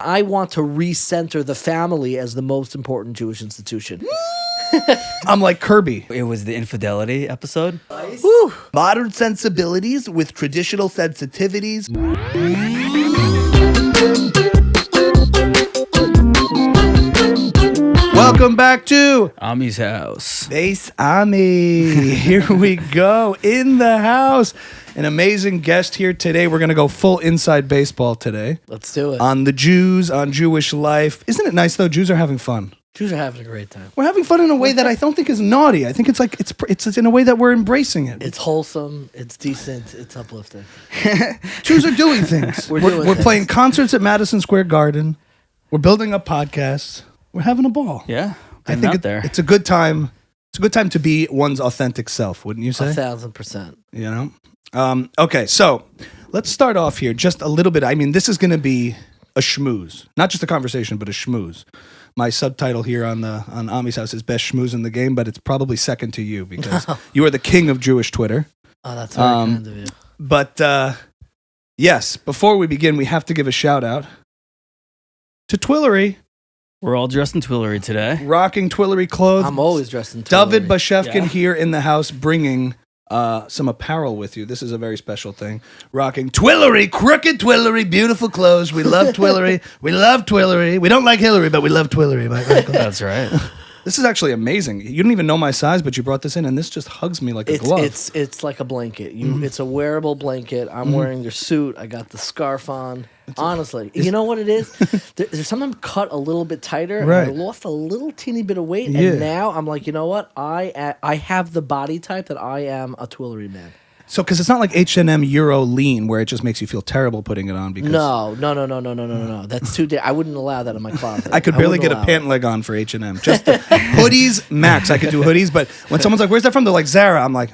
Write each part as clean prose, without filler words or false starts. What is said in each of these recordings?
I want to recenter the family as the most important Jewish institution. I'm like Kirby. It was the Infidelity episode. Woo. Modern sensibilities with traditional sensitivities. Welcome back to Ami's house. Base Ami. Here we go in the house. An amazing guest here today. We're going to go full inside baseball today. Let's do it. On the Jews, on Jewish life. Isn't it nice though? Jews are having fun. Jews are having a great time. We're having fun in a way that I don't think is naughty. I think it's like it's in a way that we're embracing it. It's wholesome. It's decent. It's uplifting. Jews are doing things. We're playing concerts at Madison Square Garden. We're building up podcasts. We're having a ball. Yeah, I think it's a good time. It's a good time to be one's authentic self, wouldn't you say? 1,000%. You know. Okay, so let's start off here just a little bit. I mean, this is going to be a schmooze, not just a conversation, but a schmooze. My subtitle here on Ami's house is "Best Schmooze in the Game," but it's probably second to you because you are the king of Jewish Twitter. Oh, that's very kind of you. But yes, before we begin, we have to give a shout out to Twillory. We're all dressed in Twillory today. Rocking Twillory clothes. I'm always dressed in Twillory. Dovid Bashevkin here in the house bringing some apparel with you. This is a very special thing. Rocking Twillory, crooked Twillory, beautiful clothes. We love Twillory. We love Twillory. We don't like Hillary, but we love Twillory. That's right. This is actually amazing. You don't even know my size, but you brought this in, and this just hugs me like a glove. It's like a blanket. It's a wearable blanket. I'm wearing your suit. I got the scarf on. Honestly, you know what it is? There's something cut a little bit tighter, right. and I lost a little teeny bit of weight, Yeah. and now I'm like, you know what? I have the body type that I am a Twillory man. So, because it's not like H&M Euro Lean where it just makes you feel terrible putting it on. Because No. That's too. I wouldn't allow that in my closet. I could barely get a pant leg on for H&M. Just the hoodies, max. I could do hoodies, but when someone's like, "Where's that from?" They're like, "Zara." I'm like,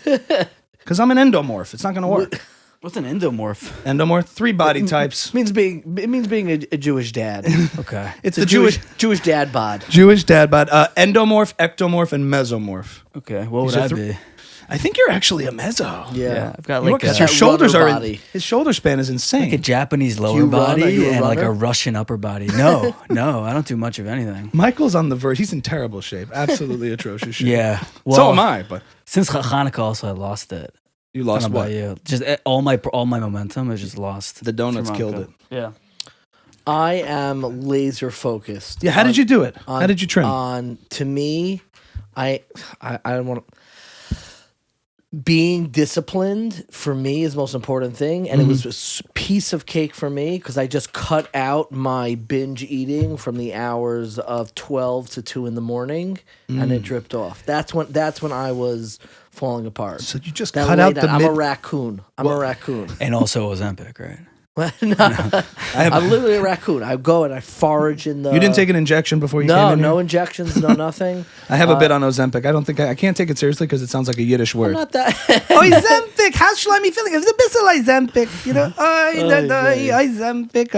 because I'm an endomorph. It's not going to work. What's an endomorph? Endomorph, 3 body types. It means being a Jewish dad. Okay. It's a the Jewish dad bod. Jewish dad bod. Endomorph, ectomorph, and mesomorph. Okay. What would I be? I think you're actually a meso. Yeah. I've got You are, like 'cause a, your shoulders runner are body. his shoulder span is insane. like a Japanese lower you run? Are body you a and like a runner? Russian upper body. No, I don't do much of anything. Michael's on the verge. He's in terrible shape. Absolutely atrocious shape. Yeah. Well, So am I, but Since Hanukkah, also I lost it. you I lost don't know what? about you. Just all my momentum is just lost. The donuts from killed Hanukkah. it. Yeah. I am laser focused. Yeah, how did you do it? How did you trim? To me, I don't want to. Being disciplined for me is the most important thing, and it was a piece of cake for me because I just cut out my binge eating from the hours of 12 to 2 in the morning, and it dripped off. That's when I was falling apart. So you just That cut late out the night, mid... I'm a raccoon. I'm a raccoon. And also Ozempic, right? I'm literally a raccoon. I go and I forage in the. You didn't take an injection before you came in no here? injections, no nothing. I have a bit on Ozempic. I don't think I can't take it seriously because it sounds like a Yiddish word. Not that. Ozempic, how shall I be feeling? It's a bissel Ozempic, you know. Ozempic.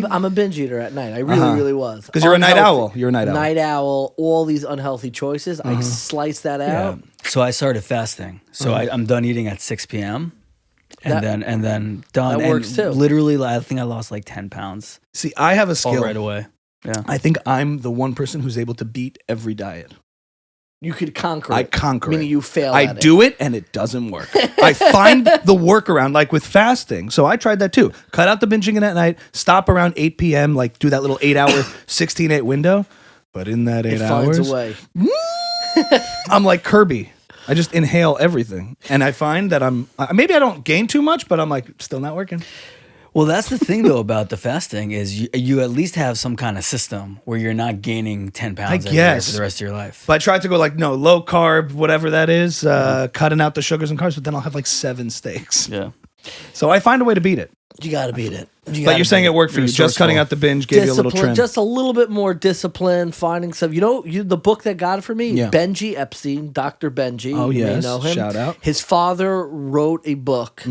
I'm a binge eater at night. I really was. Because you're a night Unhealthy. owl. You're a night owl. Night owl. All these unhealthy choices. I slice that Yeah. out. So I started fasting. So I'm done eating at 6 p.m. And then done. That works too. Literally, I think I lost like 10 pounds See, I have a all skill. right away. Yeah. I think I'm the one person who's able to beat every diet. You could conquer it. I conquer Meaning it. you fail I at it. do it and it doesn't work. I find the workaround, like with fasting. So I tried that too. Cut out the binging at night, stop around 8 p.m., like do that little 8-hour, 16-8 window. But in that 8 It hours, finds a way. I'm like Kirby. I just inhale everything. And I find that maybe I don't gain too much, but I'm like, still not working. Well, that's the thing though about the fasting is you at least have some kind of system where you're not gaining 10 pounds every day for the rest of your life. But I tried to go like, no, low carb, whatever that is, cutting out the sugars and carbs, but then I'll have like 7 steaks. Yeah. So I find a way to beat it. You got to beat it. But you're saying it worked for you. Just cutting out the binge gave you a little trim. Just a little bit more discipline, finding some. The book that got it for me, Yeah. Benji Epstein, Dr. Benji. Oh, you may yes. know him. Shout out. His father wrote a book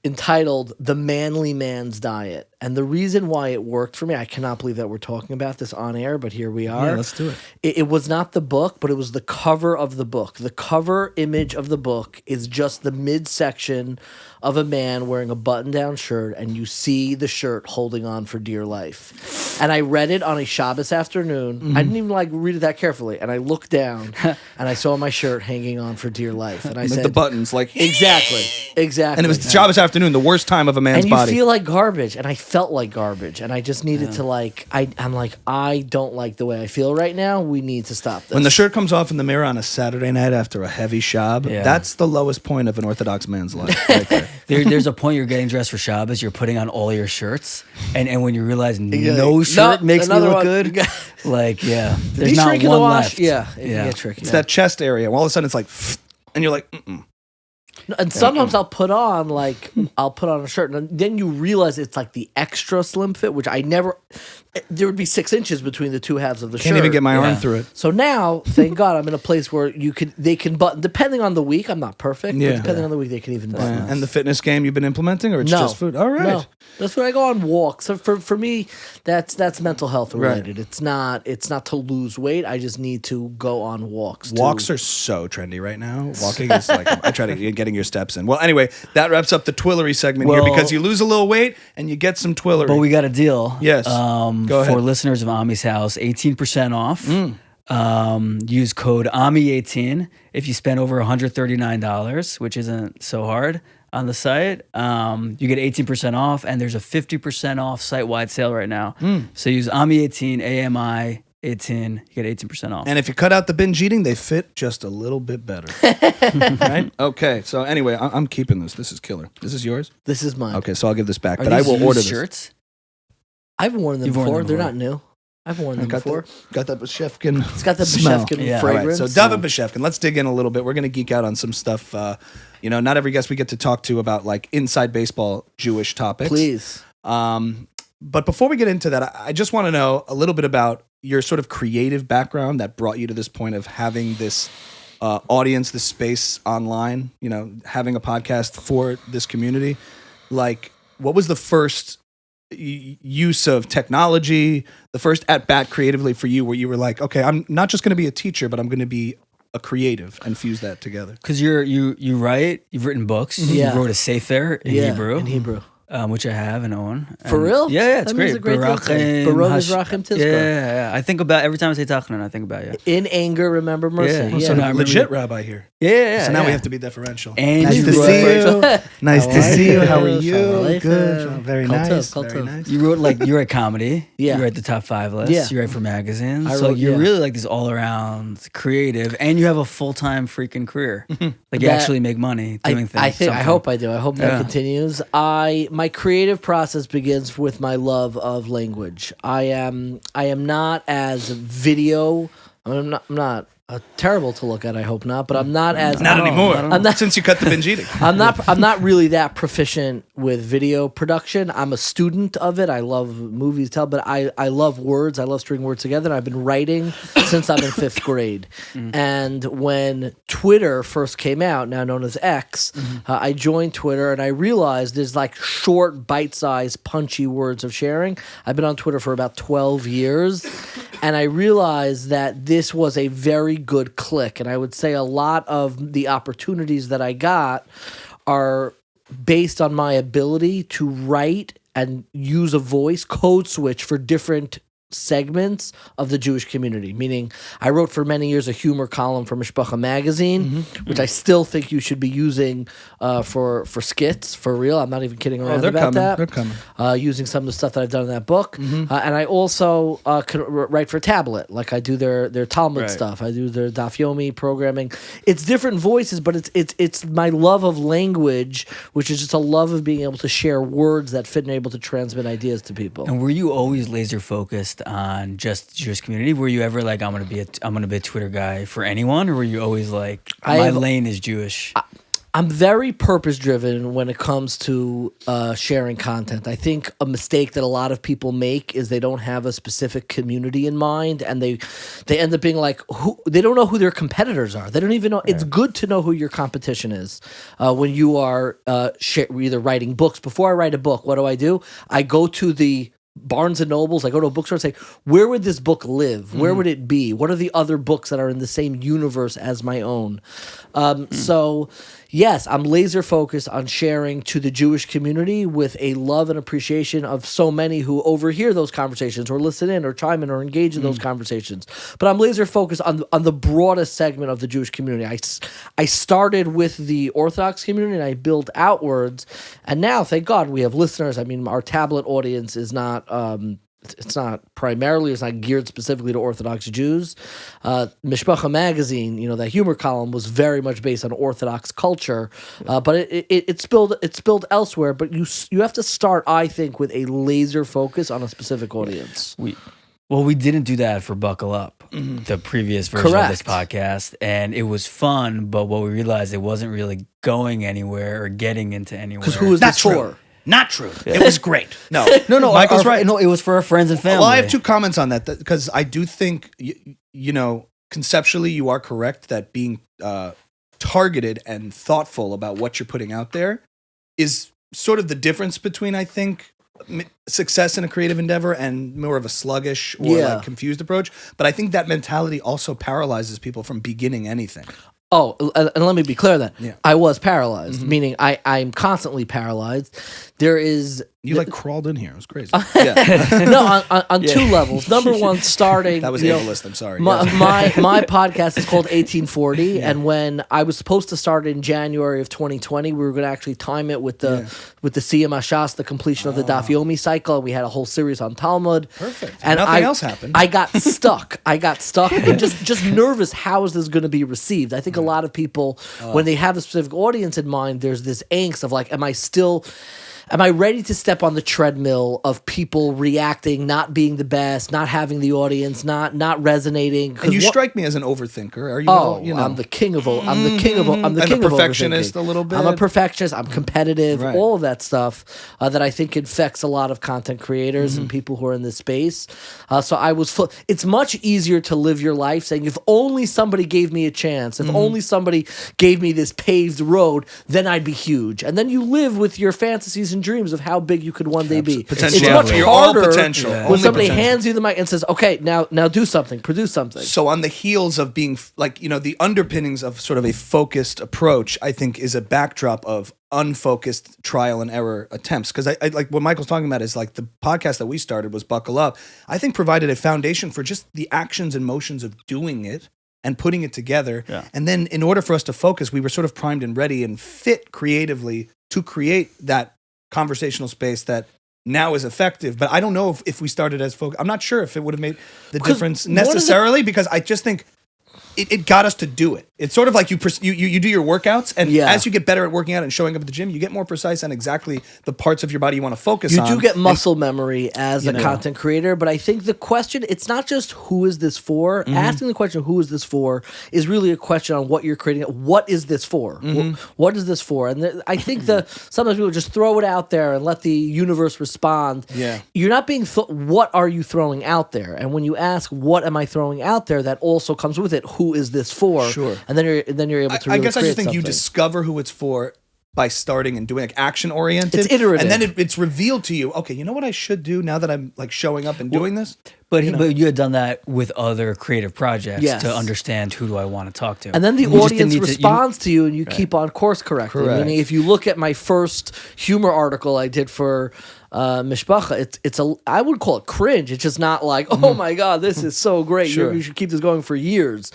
entitled The Manly Man's Diet. And the reason why it worked for me, I cannot believe that we're talking about this on air, but here we are. Yeah, let's do it. It was not the book, but it was the cover of the book. The cover image of the book is just the midsection of a man wearing a button-down shirt, and you see the shirt holding on for dear life. And I read it on a Shabbos afternoon. I didn't even read it that carefully. And I looked down, and I saw my shirt hanging on for dear life. And I said, the buttons, exactly. And it was Shabbos afternoon, the worst time of a man's body. And you feel like garbage, and I felt like garbage, and I just needed to I don't like the way I feel right now. We need to stop this. When the shirt comes off in the mirror on a Saturday night after a heavy shab, that's the lowest point of an Orthodox man's life. Right there. There's a point you're getting dressed for Shabbos, you're putting on all your shirts, and when you realize no shirt makes me look good, there's not one left. Yeah, it can get tricky. It's that chest area. All of a sudden, it's like, and you're like, And sometimes I'll put on a shirt, and then you realize it's like the extra slim fit, which I never. There would be 6 inches between the two halves of the shirt. Can't even get my arm through it. So now, thank God, I'm in a place where they can button. Depending on the week, I'm not perfect. But depending on the week, they can even button. And the fitness game you've been implementing, or it's just food? All right. No, that's when I go on walks. So for me, that's mental health related. Right. It's not to lose weight. I just need to go on walks. Walks are so trendy right now. Walking is like I try to getting your steps in. Well, anyway, that wraps up the Twillory segment here because you lose a little weight and you get some Twillory. But we got a deal. Yes. Go ahead. For listeners of Ami's house, 18% off. Use code AMI18 if you spend over $139, which isn't so hard on the site. You get 18% off, and there's a 50% off site-wide sale right now. So use AMI18, AMI 18, you get 18% off. And if you cut out the binge eating, they fit just a little bit better. Right? Okay. So anyway, I'm keeping this. This is killer. This is yours? This is mine. Okay, so I'll give this back. But I will order this. Shirts? I've worn them before. They're not new. I've worn them before. Got that Bashevkin. It's got the Bashevkin fragrance. Right, so Dovid Bashevkin. Let's dig in a little bit. We're going to geek out on some stuff. Not every guest we get to talk to about like inside baseball Jewish topics. Please. But before we get into that, I just want to know a little bit about your sort of creative background that brought you to this point of having this audience, this space online. Having a podcast for this community. Like, what was the first use of technology, the first at bat creatively for you, where you were like, okay, I'm not just going to be a teacher, but I'm going to be a creative and fuse that together? Because you write, you've written books, you wrote a Sefer in Hebrew. Which I have and own. For real? Yeah, it's great. Yeah. I think about every time I say Tachanun, I think about you. In anger, remember mercy. Yeah. So now legit rabbi here. Yeah. So now we have to be deferential. And nice to see you. Nice to see you. How are you? Good. Very nice. Very nice. You write comedy. Yeah. You write the top 5 list. Yeah. You write for magazines. You're really like this all around creative, and you have a full-time freaking career. Like you actually make money doing things. I hope I do. I hope that continues. My creative process begins with my love of language. I am not as video. I'm not terrible to look at. I hope not, but I'm not as not anymore. I'm not since you cut the binge eating. I'm not really that proficient with video production. I'm a student of it. I love movies, but I love words. I love stringing words together. And I've been writing since I'm in 5th grade. And when Twitter first came out, now known as X, I joined Twitter and I realized there's like short, bite-sized, punchy words of sharing. I've been on Twitter for about 12 years, and I realized that this was a very good click. And I would say a lot of the opportunities that I got are based on my ability to write and use a voice code switch for different segments of the Jewish community. Meaning, I wrote for many years a humor column for Mishpacha magazine, which I still think you should be using for skits, for real. I'm not even kidding around about that. They're coming. Using some of the stuff that I've done in that book. And I also can write for Tablet. Like I do their Talmud stuff. I do their Daf Yomi programming. It's different voices, but it's my love of language, which is just a love of being able to share words that fit and able to transmit ideas to people. And were you always laser focused on just the Jewish community? Were you ever like, I'm gonna be a Twitter guy for anyone, or were you always like, my lane is Jewish? I'm very purpose driven when it comes to sharing content. I think a mistake that a lot of people make is they don't have a specific community in mind, and they end up being like, they don't know who their competitors are. They don't even know. Right. It's good to know who your competition is when you are either writing books. Before I write a book, what do? I go to the Barnes and Nobles, I go to a bookstore and say, where would this book live? Where would it be? What are the other books that are in the same universe as my own? So yes, I'm laser focused on sharing to the Jewish community with a love and appreciation of so many who overhear those conversations or listen in or chime in or engage in those conversations. But I'm laser focused on the broadest segment of the Jewish community. I started with the Orthodox community and I built outwards. And now, thank God, we have listeners. I mean, our tablet audience is not... it's not geared specifically to Orthodox Jews. Mishpacha magazine, that humor column was very much based on Orthodox culture, but it spilled elsewhere. But you have to start, I think, with a laser focus on a specific audience. We didn't do that for Buckle Up, the previous version of this podcast, and it was fun. But what we realized, it wasn't really going anywhere or getting into anywhere. Because who is this for? Not true. It was great. No, Michael's right. No, it was for our friends and family. Well, I have two comments on that because I do think, conceptually you are correct that being targeted and thoughtful about what you're putting out there is sort of the difference between, I think, success in a creative endeavor and more of a sluggish or like confused approach. But I think that mentality also paralyzes people from beginning anything. Oh, and let me be clear that I was paralyzed, meaning I'm constantly paralyzed. There is... You crawled in here. It was crazy. No, on two levels. Number one, starting... That was ableist. I'm sorry. My podcast is called 1840, and when I was supposed to start in January of 2020, we were going to actually time it with the Siyam Hashas, the completion of the Daf Yomi cycle. We had a whole series on Talmud. Perfect. And nothing else happened. I got stuck. and just nervous. How is this going to be received? I think a lot of people, when they have a specific audience in mind, there's this angst of like, am I ready to step on the treadmill of people reacting, not being the best, not having the audience, not resonating? And you strike me as an overthinker. Are you? I'm the king of perfectionist a little bit. I'm a perfectionist. I'm competitive. Right. All of that stuff that I think infects a lot of content creators and people who are in this space. So I was. It's much easier to live your life saying, if only somebody gave me a chance, if only somebody gave me this paved road, then I'd be huge. And then you live with your fantasies and dreams of how big you could one day be. Potential. It's much harder when somebody hands you the mic and says, okay, now do something, produce something. So on the heels of being the underpinnings of sort of a focused approach, I think is a backdrop of unfocused trial and error attempts. Because I like what Michael's talking about is like the podcast that we started was Buckle Up. I think provided a foundation for just the actions and motions of doing it and putting it together. Yeah. And then in order for us to focus, we were sort of primed and ready and fit creatively to create that conversational space that now is effective. But I don't know if we started as focused. I'm not sure if it would have made the difference necessarily, because I just think it got us to do it. It's sort of like you do your workouts, and as you get better at working out and showing up at the gym, you get more precise on exactly the parts of your body you want to focus on. You do get muscle memory as a content creator, but I think the question, it's not just who is this for? Asking the question, who is this for, is really a question on what you're creating. What is this for? What is this for? And I think sometimes people just throw it out there and let the universe respond. Yeah. You're not being, what are you throwing out there? And when you ask, what am I throwing out there? That also comes with it. Who is this for? Sure. And then you're able to. I guess I just think you discover who it's for by starting and doing like action oriented. It's iterative, and then it's revealed to you. Okay, you know what I should do now that I'm like showing up and doing this. But you had done that with other creative projects to understand who do I want to talk to, and then the audience responds to you, and you keep on course correcting. Meaning, if you look at my first humor article I did for Mishpacha, I would call it cringe. It's just not like, oh my God, this is so great. Sure. You should keep this going for years.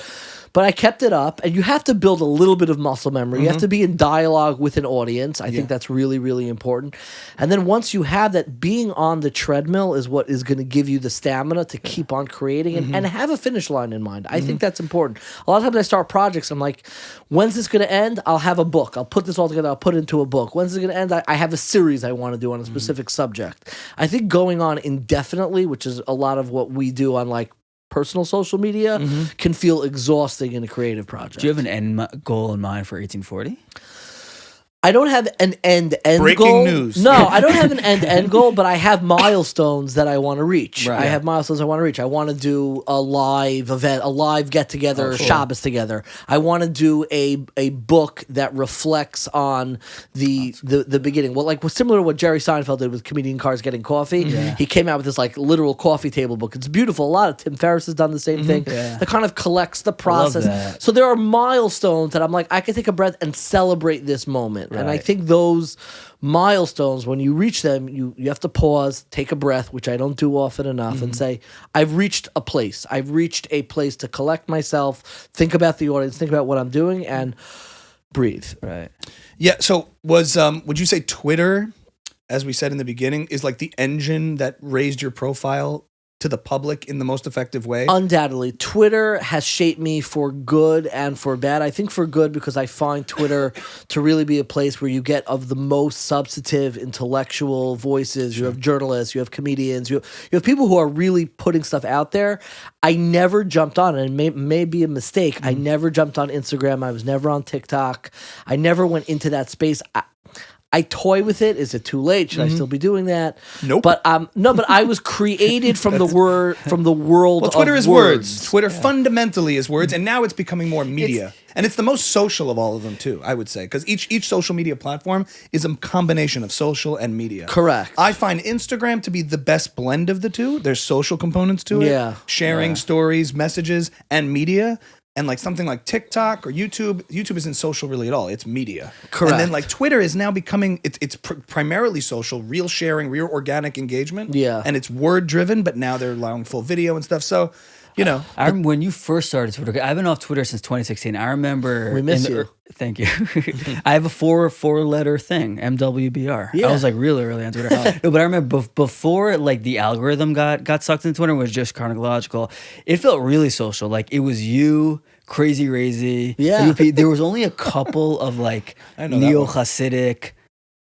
But I kept it up, and you have to build a little bit of muscle memory. You have to be in dialogue with an audience. I think that's really, really important. And then once you have that, being on the treadmill is what is going to give you the stamina to keep on creating and have a finish line in mind. I think that's important. A lot of times I start projects, I'm like, when's this going to end? I'll have a book. I'll put this all together. I'll put it into a book. When's it going to end? I have a series I want to do on a specific subject. I think going on indefinitely, which is a lot of what we do on like personal social media, can feel exhausting in a creative project. Do you have an end goal in mind for 1840? I don't have an end Breaking goal. news. No, I don't have an end goal, but I have milestones that I want to reach. Right. I have milestones I want to reach. I want to do a live event, a live get together, Shabbos together. I want to do a book that reflects on the beginning. Well, like similar to what Jerry Seinfeld did with Comedian Cars Getting Coffee. Yeah. He came out with this like literal coffee table book. It's beautiful. A lot of Tim Ferriss has done the same thing. Yeah. That kind of collects the process. So there are milestones that I'm like, I can take a breath and celebrate this moment. Right. And I think those milestones, when you reach them, you have to pause, take a breath, which I don't do often enough, and say, I've reached a place. I've reached a place to collect myself, think about the audience, think about what I'm doing, and breathe. Right. Yeah. So would you say Twitter, as we said in the beginning, is like the engine that raised your profile to the public in the most effective way? Undoubtedly. Twitter has shaped me for good and for bad. I think for good because I find Twitter to really be a place where you get of the most substantive intellectual voices. You have journalists, you have comedians, you have people who are really putting stuff out there. I never jumped on, and it may be a mistake. I never jumped on Instagram. I was never on TikTok. I never went into that space. I toy with it. Is it too late? Should I still be doing that? Nope. But no. But I was created from the world. Well, Twitter of is words. Twitter fundamentally is words, and now it's becoming more media, and it's the most social of all of them too. I would say because each social media platform is a combination of social and media. Correct. I find Instagram to be the best blend of the two. There's social components to it, sharing stories, messages, and media. And like something like TikTok or YouTube isn't social really at all. It's media. Correct. And then like Twitter is now becoming, it's primarily social, real sharing, real organic engagement. Yeah. And it's word driven, but now they're allowing full video and stuff. So, you know. I remember when you first started Twitter. I've been off Twitter since 2016. I remember. We miss you. Thank you. I have a four-letter thing, MWBR. Yeah. I was like really early on Twitter. No, but I remember before like the algorithm got sucked into Twitter, was just chronological. It felt really social. Like it was you, Crazy Razy. Yeah. There was only a couple of like neo-Hasidic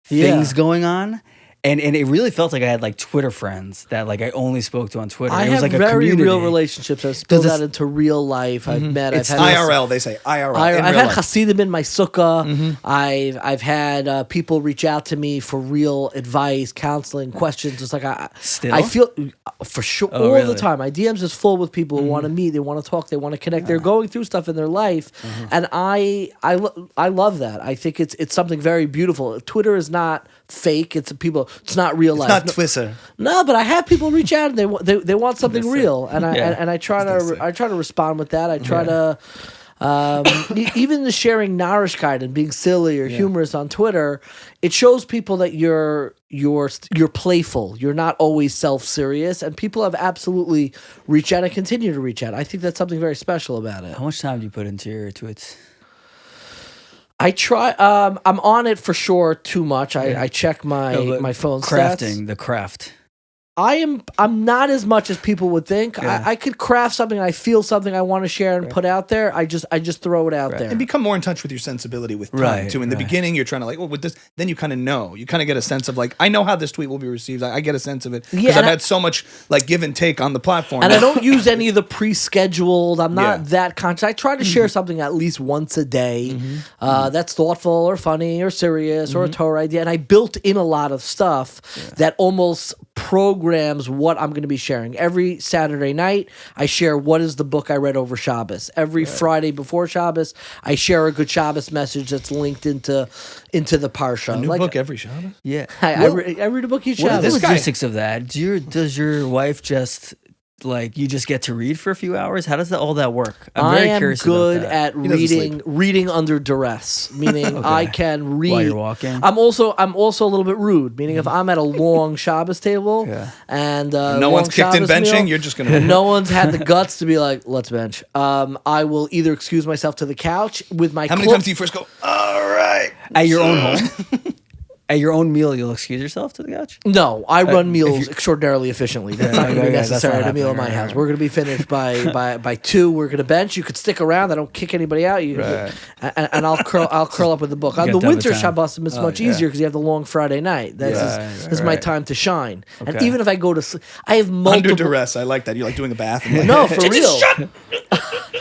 things going on. And it really felt like I had like Twitter friends that like I only spoke to on Twitter. I it was have like a very community. real relationships. I've spilled out into real life. I've met. It's I've had IRL. They say IRL. I've had Hasidim in my sukkah. I've had people reach out to me for real advice, counseling, questions. It's like I feel for sure all the time. My DMs is full with people who want to meet, they want to talk, they want to connect. They're going through stuff in their life, and I love that. I think it's something very beautiful. Twitter is not fake. It's not real life. It's not Twitter. No, but I have people reach out and they want something real, and I try to respond with that. I try to even the sharing Narishkeit and being silly or humorous on Twitter. It shows people that you're playful. You're not always self-serious, and people have absolutely reached out and continue to reach out. I think that's something very special about it. How much time do you put into your tweets? I try. I'm on it for sure. Too much. I check my phone crafting stats. The craft. I'm not as much as people would think. I could craft something. I feel something I want to share and put out there. I just throw it out there and become more in touch with your sensibility with time too. In the beginning, you're trying to like, with this, then you kind of know. You kind of get a sense of like, I know how this tweet will be received. I get a sense of it because I've had so much like give and take on the platform. And I don't use any of the pre-scheduled. I'm not that conscious. I try to share something at least once a day that's thoughtful or funny or serious or a Torah idea. And I built in a lot of stuff that almost programs what I'm going to be sharing. Every Saturday night, I share what is the book I read over Shabbos. Every Friday before Shabbos, I share a good Shabbos message that's linked into the Parsha. A new book every Shabbos? Yeah. I read a book each Shabbos. What are the logistics of that? Does your wife just... like you just get to read for a few hours? How does all that work? I'm very curious about that. I am good at reading under duress, meaning I can read while you're walking. I'm also a little bit rude, meaning if I'm at a long Shabbos table and no one's kicked in benching, you're just gonna no one's had the guts to be like, let's bench. I will either excuse myself to the couch with my. How many times do you first go? All right, at your own home? At your own meal, you'll excuse yourself to the couch? No, I run meals extraordinarily efficiently. That's not going to be necessary at a meal in my house. We're going to be finished by 2. We're going to bench. You could stick around. I don't kick anybody out. And I'll curl up with the book. On the winter Shabbos, it's much easier because you have the long Friday night. This is my time to shine. Okay. And even if I go to sleep, I have multiple... Under duress, I like that. You like doing a bath. No, for real.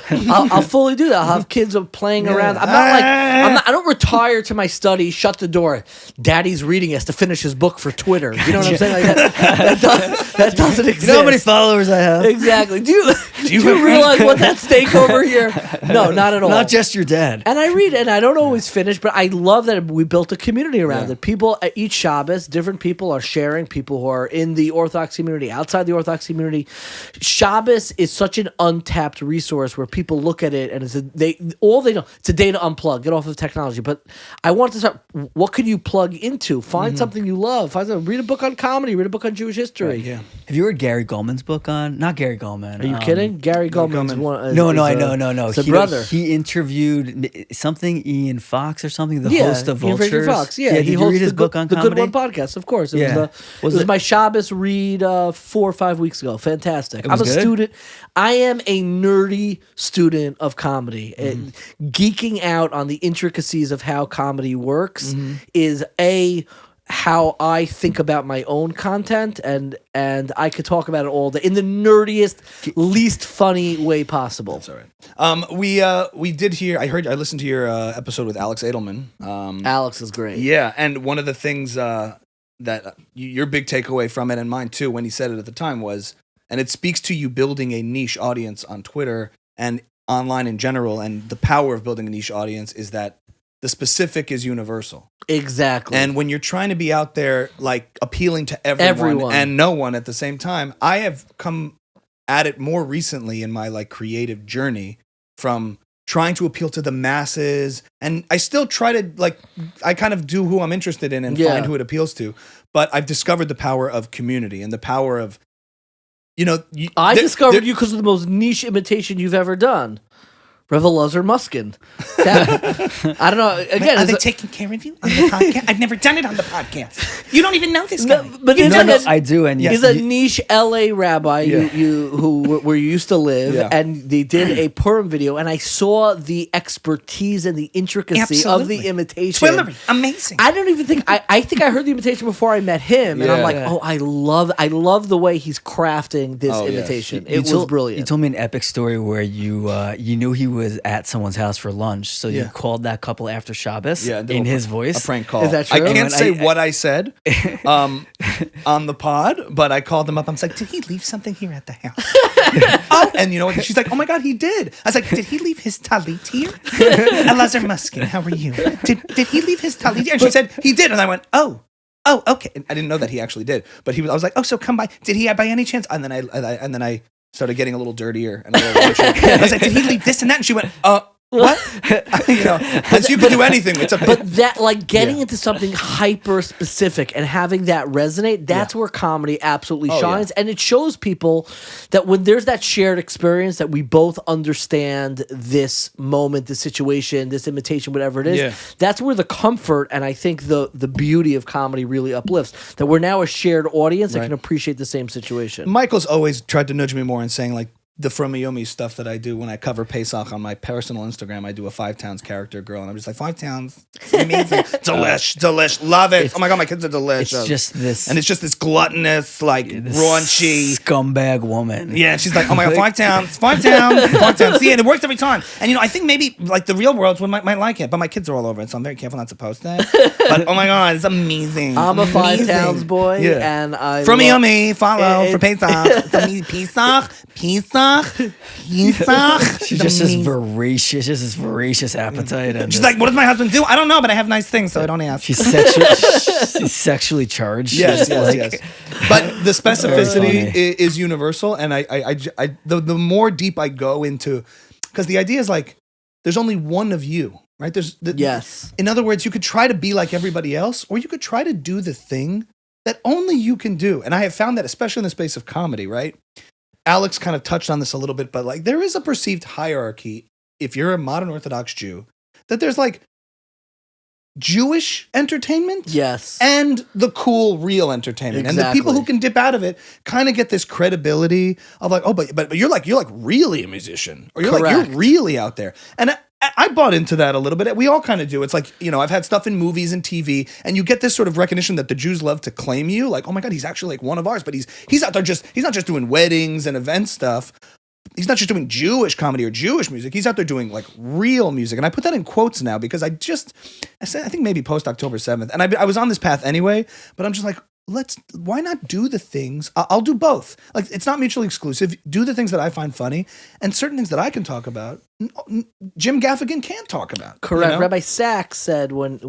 I'll fully do that. I'll have kids playing around. I don't retire to my study, shut the door. Daddy's reading us to finish his book for Twitter. You know what I'm saying? Like that doesn't exist. You know how many followers I have? Exactly. Do you realize what's at stake over here? No, not at all. Not just your dad. And I read, and I don't always finish, but I love that we built a community around it. People at each Shabbos, different people are sharing. People who are in the Orthodox community, outside the Orthodox community. Shabbos is such an untapped resource where people look at it and it's all they know. It's a day to unplug, get off of technology. But I want to start. What could you plug into? Find something you love. Read a book on comedy. Read a book on Jewish history. Right, yeah. Have you read Gary Goldman's book on? Not Gary Goldman. Are you kidding? Gary Goldman's one. No, I know. It's a brother. He interviewed something Ian Fox or something. The host of Ian Vultures. Fox. Yeah, did he you read his book on the comedy? Good One podcast. Of course, it Yeah. was my Shabbos read 4 or 5 weeks ago. Fantastic. I'm a good? student. I am a nerdy student of comedy. Geeking out on the intricacies of how comedy works is how I think about my own content, and I could talk about it all day in the nerdiest, least funny way possible. That's all right. We did hear. I listened to your episode with Alex Edelman. Alex is great. Yeah, and one of the things that your big takeaway from it, and mine too, when he said it at the time, was, and it speaks to you building a niche audience on Twitter and online in general, and the power of building a niche audience is that the specific is universal. Exactly. And when you're trying to be out there, like, appealing to everyone and no one at the same time, I have come at it more recently in my, like, creative journey from trying to appeal to the masses. And I still try to, like, I kind of do who I'm interested in and find who it appeals to. But I've discovered the power of community and the power of, I discovered you because of the most niche imitation you've ever done. Rav Elazar Muskin. I don't know. Again, are they taking care of you on the podcast? I've never done it on the podcast. You don't even know this guy. But I do. And he's a niche LA rabbi where you used to live, and they did a Purim video, and I saw the expertise and the intricacy of the imitation. Twillory, amazing. I don't even think I think I heard the imitation before I met him, and I'm like, oh, I love the way he's crafting this imitation. It was brilliant. You told me an epic story where you knew he was at somene's house for lunch, so you called that couple after Shabbos in his voice. A prank call. Is that true? I can't say what I said on the pod, but I called them up. I was like, did he leave something here at the house? And you know what? She's like, oh my God, he did. I was like, did he leave his talit here? Elazar Muskin, how are you? Did he leave his talit here? And she said, he did. And I went, oh, okay. And I didn't know that he actually did. But I was like, oh, so come by. Did he by any chance? And then I started getting a little dirtier and a little I was like, did he leave this and that? And she went, what? Because you can do anything. It's a but that, like, getting into something hyper specific and having that resonate, that's where comedy absolutely shines. And it shows people that when there's that shared experience that we both understand this moment, this situation, this imitation, whatever it is, that's where the comfort and I think the beauty of comedy really uplifts. That we're now a shared audience that can appreciate the same situation. Michael's always tried to nudge me more and saying, like, the Fromiyomi stuff that I do when I cover Pesach on my personal Instagram, I do a 5 Towns character girl, and I'm just like, 5 Towns, it's amazing, delish, love it. Oh my God, my kids are delicious. It's just this, and it's just this gluttonous, like, raunchy scumbag woman. Yeah, she's like, oh my God, 5 Towns, 5 Towns. See, and it works every time. And I think maybe like the real world might like it, but my kids are all over it, so I'm very careful not to post that. But oh my God, it's amazing. I'm a 5 Towns boy, and I Fromiyomi, follow for Pesach. Pesach. She just has voracious appetite. And she's like, what does my husband do? I don't know, but I have nice things, so I don't ask. She's sexually charged. Yes. But the specificity is universal, and the more deep I go into, because the idea is like, there's only one of you, right? Yes. In other words, you could try to be like everybody else, or you could try to do the thing that only you can do. And I have found that, especially in the space of comedy, right? Alex kind of touched on this a little bit, but like there is a perceived hierarchy, if you're a modern Orthodox Jew, that there's like Jewish entertainment, and the cool real entertainment, and the people who can dip out of it kind of get this credibility of like, oh, but you're like really a musician, or you're really out there, and I bought into that a little bit. We all kind of do. It's like, I've had stuff in movies and TV, and you get this sort of recognition that the Jews love to claim you. Like, oh my God, he's actually like one of ours, but he's out there he's not just doing weddings and event stuff. he's not just doing Jewish comedy or Jewish music. He's out there doing like real music. And I put that in quotes now because I think maybe post October 7th. And I was on this path anyway, but I'm just like, why not do the things? I'll do both. Like, it's not mutually exclusive. Do the things that I find funny, and certain things that I can talk about, Jim Gaffigan can't talk about. Correct. You know? Rabbi Sachs said when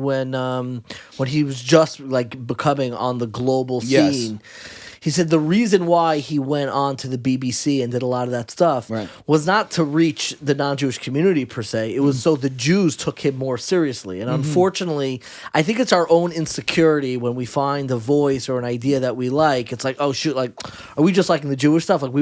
he was just like becoming on the global scene, he said the reason why he went on to the BBC and did a lot of that stuff was not to reach the non-Jewish community per se. It was so the Jews took him more seriously. And unfortunately, I think it's our own insecurity when we find a voice or an idea that we like. It's like, oh shoot, like, are we just liking the Jewish stuff? Like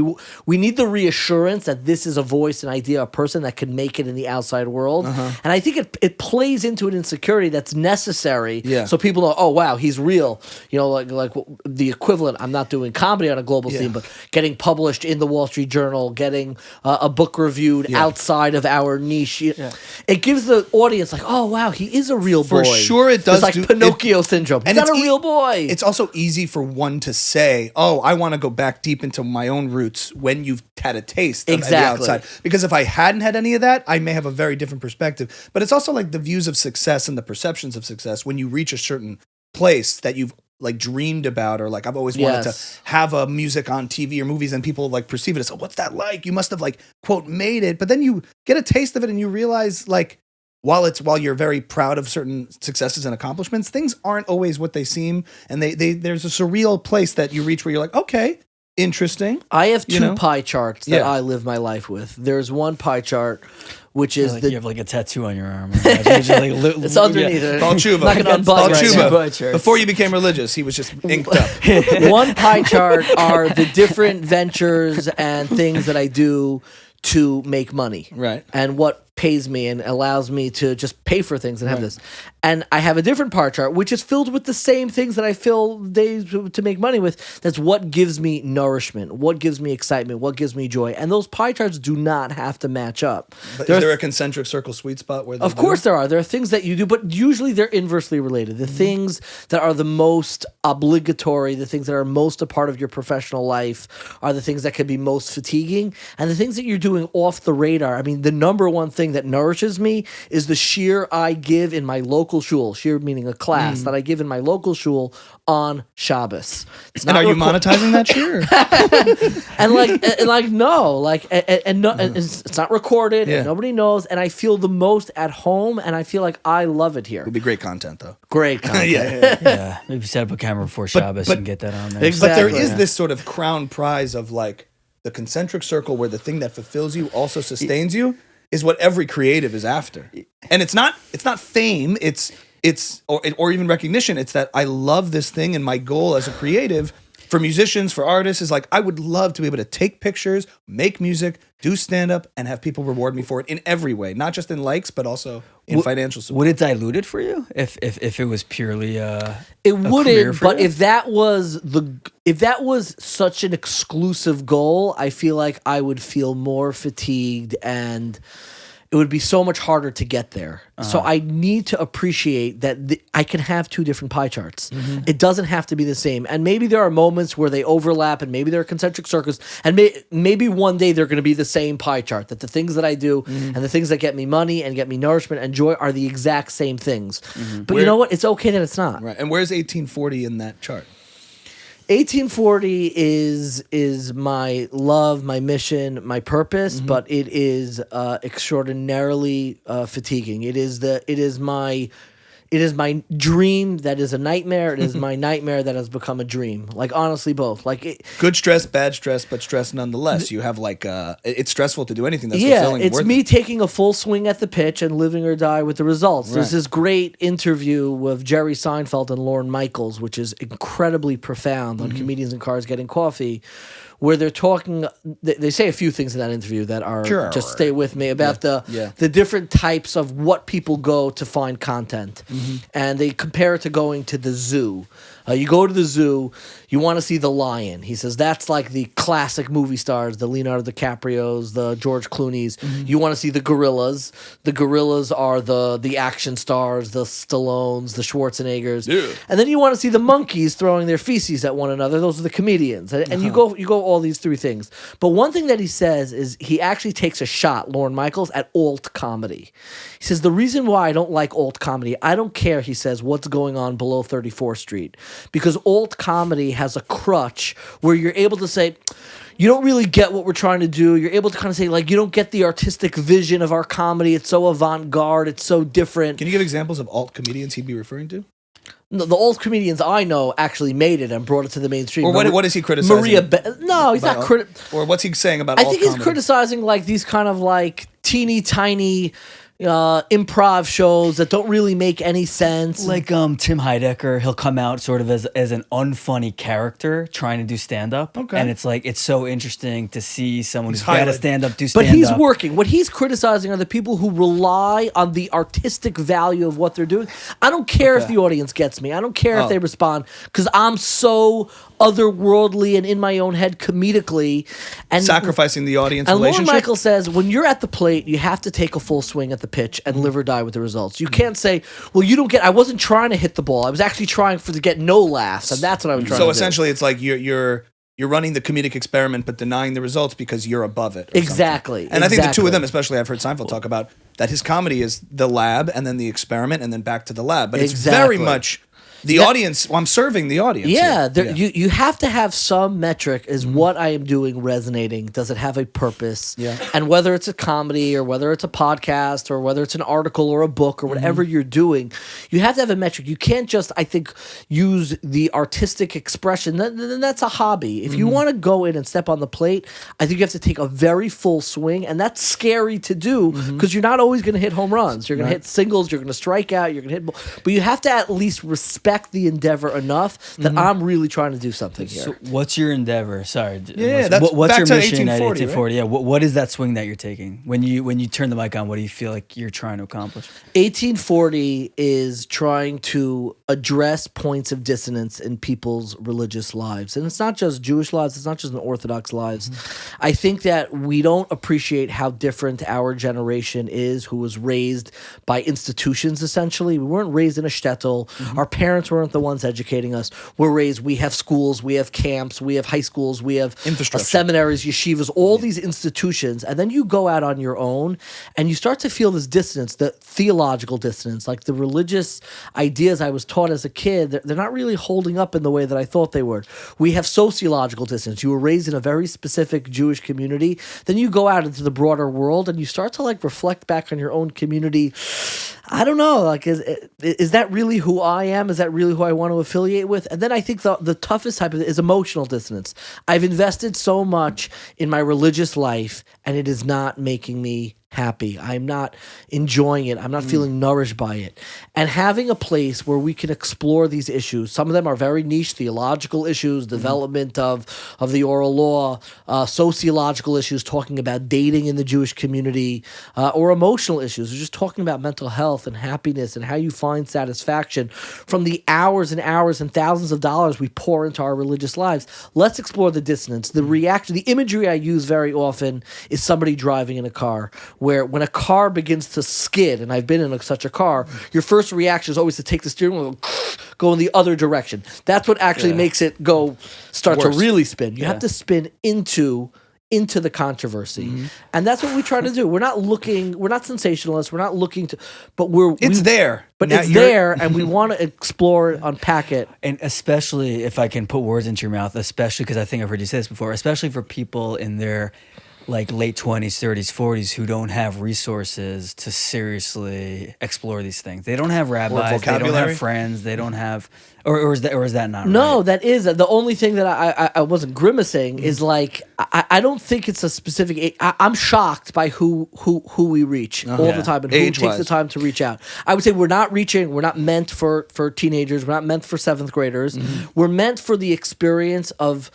we need the reassurance that this is a voice, an idea, a person that can make it in the outside world. And I think it plays into an insecurity that's necessary. So people know, oh wow, he's real. You know, like the equivalent. I'm not doing comedy on a global scene, but getting published in the Wall Street Journal, getting a book reviewed outside of our niche. It gives the audience like, oh wow, he is a real boy. For sure it does. It's like Pinocchio syndrome. He's not a real boy. It's also easy for one to say, oh, I want to go back deep into my own roots when you've had a taste of the outside. Because if I hadn't had any of that, I may have a very different perspective. But it's also like the views of success and the perceptions of success when you reach a certain place that you've like dreamed about, or like I've always wanted to have a music on TV or movies, and people like perceive it as, oh, what's that like? You must have like quote made it, but then you get a taste of it and you realize like while you're very proud of certain successes and accomplishments, things aren't always what they seem, and there's a surreal place that you reach where you're like, okay, interesting. I have two pie charts that I live my life with. There's one pie chart which is you have like a tattoo on your arm. It's underneath it. Bal Tshuva. Not gonna unbutton right Tshuva. Before you became religious, he was just inked up. One pie chart are the different ventures and things that I do to make money. Right. And what pays me and allows me to just pay for things and have this. And I have a different pie chart, which is filled with the same things that I fill days to make money with. That's what gives me nourishment, what gives me excitement, what gives me joy. And those pie charts do not have to match up. But is there a concentric circle sweet spot where of course there are. There are things that you do, but usually they're inversely related. The things that are the most obligatory, the things that are most a part of your professional life are the things that can be most fatiguing. And the things that you're doing off the radar, I mean, the number one thing that nourishes me is the shir I give in my local shul. Shir meaning a class that I give in my local shul on Shabbos. And are you monetizing that shir? and it's not recorded. And nobody knows. And I feel the most at home, and I feel like I love it here. It would be great content, though. Great content. Yeah. Maybe set up a camera before Shabbos and get that on there. Exactly. But there is this sort of crown prize of like the concentric circle where the thing that fulfills you also sustains you is what every creative is after. And it's not fame, or even recognition. It's that I love this thing, and my goal as a creative for musicians, for artists, is like I would love to be able to take pictures, make music, do stand-up, and have people reward me for it in every way, not just in likes, but also in financial support. Would it dilute it for you if it was purely it wouldn't, but if that was such an exclusive goal, I feel like I would feel more fatigued and it would be so much harder to get there. So I need to appreciate that I can have two different pie charts. It doesn't have to be the same. And maybe there are moments where they overlap, and maybe there are concentric circles, and maybe one day they're going to be the same pie chart, that the things that I do and the things that get me money and get me nourishment and joy are the exact same things. But you know what? It's okay that it's not. Right. And where's 1840 in that chart? 1840 is my love, my mission, my purpose, but it is extraordinarily fatiguing. It is my dream that is a nightmare. It is my nightmare that has become a dream. Like, honestly, both. Like good stress, bad stress, but stress nonetheless. You have like it's stressful to do anything that's fulfilling. It's me taking a full swing at the pitch and living or die with the results. There's this great interview with Jerry Seinfeld and Lorne Michaels, which is incredibly profound on Comedians in Cars Getting Coffee, where they're talking. They say a few things in that interview that are just stay with me about the different types of what people go to find content, and they compare it to going to the zoo. You go to the zoo, you want to see the lion. He says that's like the classic movie stars, the Leonardo DiCaprios, the George Clooney's. You want to see the gorillas. The gorillas are the action stars, the Stallones, the Schwarzeneggers. Yeah. And then you want to see the monkeys throwing their feces at one another. Those are the comedians. And you go all these three things. But one thing that he says is he actually takes a shot, Lorne Michaels, at alt comedy. He says the reason why I don't like alt comedy, I don't care, he says, what's going on below 34th Street. Because alt comedy has a crutch where you're able to say, you don't really get what we're trying to do. You're able to kind of say, like, you don't get the artistic vision of our comedy. It's so avant-garde. It's so different. Can you give examples of alt comedians he'd be referring to? No, the old comedians I know actually made it and brought it to the mainstream. Or what is he criticizing? No, he's not Or what's he saying about I alt think he's comedy? criticizing like these kind of like teeny tiny improv shows that don't really make any sense. Like Tim Heidecker, he'll come out sort of as an unfunny character trying to do stand-up. Okay. And it's like, it's so interesting to see someone who's highlighted. bad at stand-up do But stand-up. he's working. What he's criticizing are the people who rely on the artistic value of what they're doing. I don't care if the audience gets me. I don't care if they respond because I'm so otherworldly and in my own head comedically. And Sacrificing the audience And Lorne relationship? Michaels says, when you're at the plate, you have to take a full swing at the pitch and live or die with the results. You can't say, well, you don't get, I wasn't trying to hit the ball. I was actually trying to get no laughs. And that's what I was trying to So do. essentially, it's like you're running the comedic experiment, but denying the results because you're above it. or Exactly. something. And I think the two exactly. of them, especially, I've heard Seinfeld talk about that his comedy is the lab and then the experiment and then back to the lab. But it's very Exactly. much the audience. Well, I'm serving the audience. Yeah, here. you have to have some metric. Is what I am doing resonating? Does it have a purpose? Yeah. And whether it's a comedy or whether it's a podcast or whether it's an article or a book or whatever you're doing, you have to have a metric. You can't just, I think, use the artistic expression. Then that's a hobby. If you want to go in and step on the plate, I think you have to take a very full swing, and that's scary to do because you're not always going to hit home runs. You're going to hit singles. You're going to strike out. You're going to hit, but you have to at least respect the endeavor enough that I'm really trying to do something here. So what's your endeavor? Sorry. Yeah, that's what's back your to mission at 1840, 1840? Yeah. What is that swing that you're taking? When you turn the mic on, what do you feel like you're trying to accomplish? 1840 is trying to address points of dissonance in people's religious lives. And it's not just Jewish lives, it's not just in Orthodox lives. I think that we don't appreciate how different our generation is, who was raised by institutions, essentially. We weren't raised in a shtetl. Our parents weren't the ones educating us. We're raised, we have schools, we have camps, we have high schools, we have Infrastructure. seminaries, yeshivas, all these institutions. And then you go out on your own and you start to feel this dissonance, the theological dissonance, like the religious ideas I was taught as a kid, they're not really holding up in the way that I thought they would. We have sociological dissonance. You were raised in a very specific Jewish community. Then you go out into the broader world and you start to like reflect back on your own community. I don't know, like, is that really who I am? Is that really who I want to affiliate with? And then I think the toughest type of it is emotional dissonance. I've invested so much in my religious life, and it is not making me happy. I'm not enjoying it. I'm not feeling nourished by it. And having a place where we can explore these issues, some of them are very niche theological issues, development of the oral law, sociological issues, talking about dating in the Jewish community, or emotional issues, or just talking about mental health and happiness and how you find satisfaction from the hours and hours and thousands of dollars we pour into our religious lives. Let's explore the dissonance, the reaction. The imagery I use very often is somebody driving in a car, where when a car begins to skid, and I've been in such a car, your first reaction is always to take the steering wheel and go in the other direction. That's what actually makes it start Worse. to really spin. You have to spin into the controversy. And that's what we try to do. We're not sensationalists. We're not looking to, but It's there. But Now it's you're- there, and we want to explore it, unpack it. And especially if I can put words into your mouth, especially because I think I've heard you say this before, especially for people in their like late 20s, 30s, 40s who don't have resources to seriously explore these things. They don't have rabbis, they don't vocabulary? have friends, they don't have or is that not No, right? that is the only thing that I wasn't grimacing is like I don't think it's a specific. I'm shocked by who we reach all the time and who takes Age-wise. the time to reach out. I would say we're not meant for teenagers. We're not meant for seventh graders. We're meant for the experience of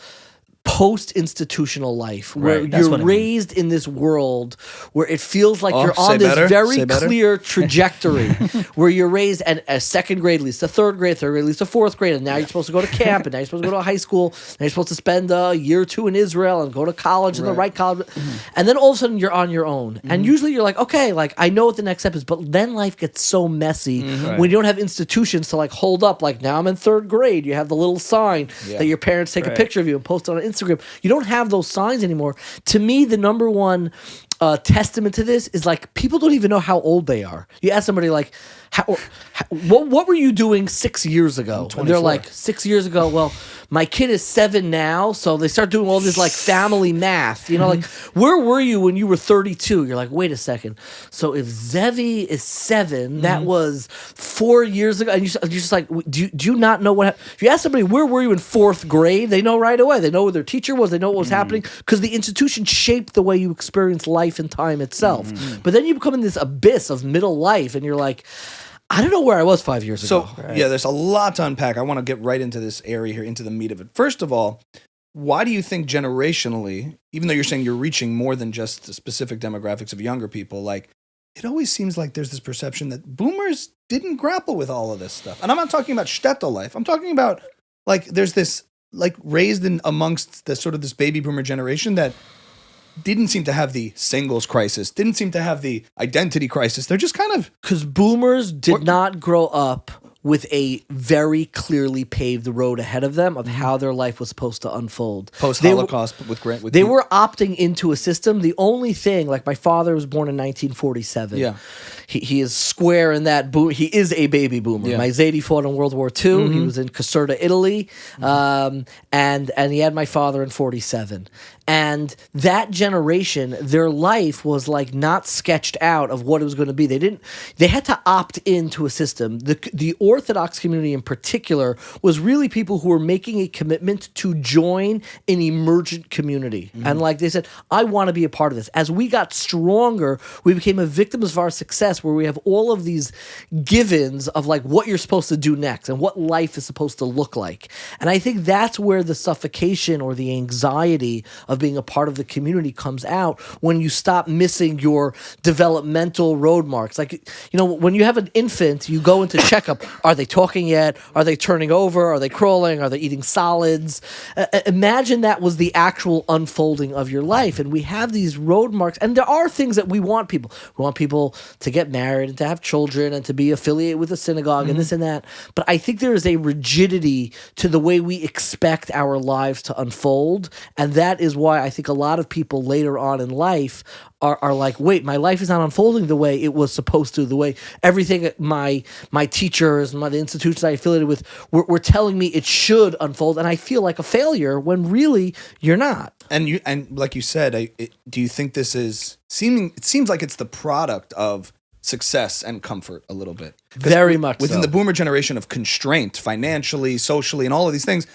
post-institutional life where Right, that's you're what I mean. raised in this world where it feels like you're say on this better, very say better. clear trajectory where you're raised at a second grade leads to third grade leads to fourth grade, and now you're supposed to go to camp, and now you're supposed to go to high school, and you're supposed to spend a year or two in Israel and go to college in the right college, and then all of a sudden you're on your own, and usually you're like, okay, like I know what the next step is, but then life gets so messy when you don't have institutions to like hold up, like now I'm in third grade, you have the little sign that your parents take a picture of you and post it on Instagram. You don't have those signs anymore. To me, the number one testament to this is like people don't even know how old they are. You ask somebody like, what were you doing 6 years ago? And they're like, 6 years ago, well, my kid is 7 now, so they start doing all this like family math. You know, like, where were you when you were 32? You're like, wait a second. So if Zevi is 7, that was 4 years ago. And you're just like, do you not know what happened? If you ask somebody, where were you in 4th grade? They know right away. They know who their teacher was. They know what was happening because the institution shaped the way you experience life and time itself. But then you become in this abyss of middle life, and you're like, I don't know where I was 5 years ago. So, yeah, there's a lot to unpack. I want to get right into this area here, into the meat of it. First of all, why do you think generationally, even though you're saying you're reaching more than just the specific demographics of younger people, like, it always seems like there's this perception that boomers didn't grapple with all of this stuff. And I'm not talking about shtetl life. I'm talking about, like, there's this, like, raised in amongst the sort of this baby boomer generation that didn't seem to have the singles crisis, didn't seem to have the identity crisis. They're just kind of... Because boomers did not grow up with a very clearly paved road ahead of them of how their life was supposed to unfold. Post-Holocaust with Grant. They were opting into a system. The only thing, like my father was born in 1947. Yeah. He is square in that boom. He is a baby boomer. Yeah. My Zadie fought in World War II. He was in Caserta, Italy. And he had my father in 47. And that generation, their life was like not sketched out of what it was going to be. They had to opt into a system. The Orthodox community in particular was really people who were making a commitment to join an emergent community. And like they said, I want to be a part of this. As we got stronger, we became a victim of our success, where we have all of these givens of like what you're supposed to do next and what life is supposed to look like. And I think that's where the suffocation or the anxiety of being a part of the community comes out, when you stop missing your developmental road marks. Like, you know, when you have an infant, you go into checkup. Are they talking yet? Are they turning over? Are they crawling? Are they eating solids? Imagine that was the actual unfolding of your life. And we have these road marks. And there are things that we want people. We want people to get married and to have children and to be affiliated with a synagogue and this and that. But I think there is a rigidity to the way we expect our lives to unfold. And that is why I think a lot of people later on in life are like, wait, my life is not unfolding the way it was supposed to, the way everything my teachers, the institutions I affiliated with were telling me it should unfold, and I feel like a failure when really you're not. And like you said, do you think this is it seems like it's the product of success and comfort a little bit? Very much within so. the boomer generation of constraint, financially, socially, and all of these things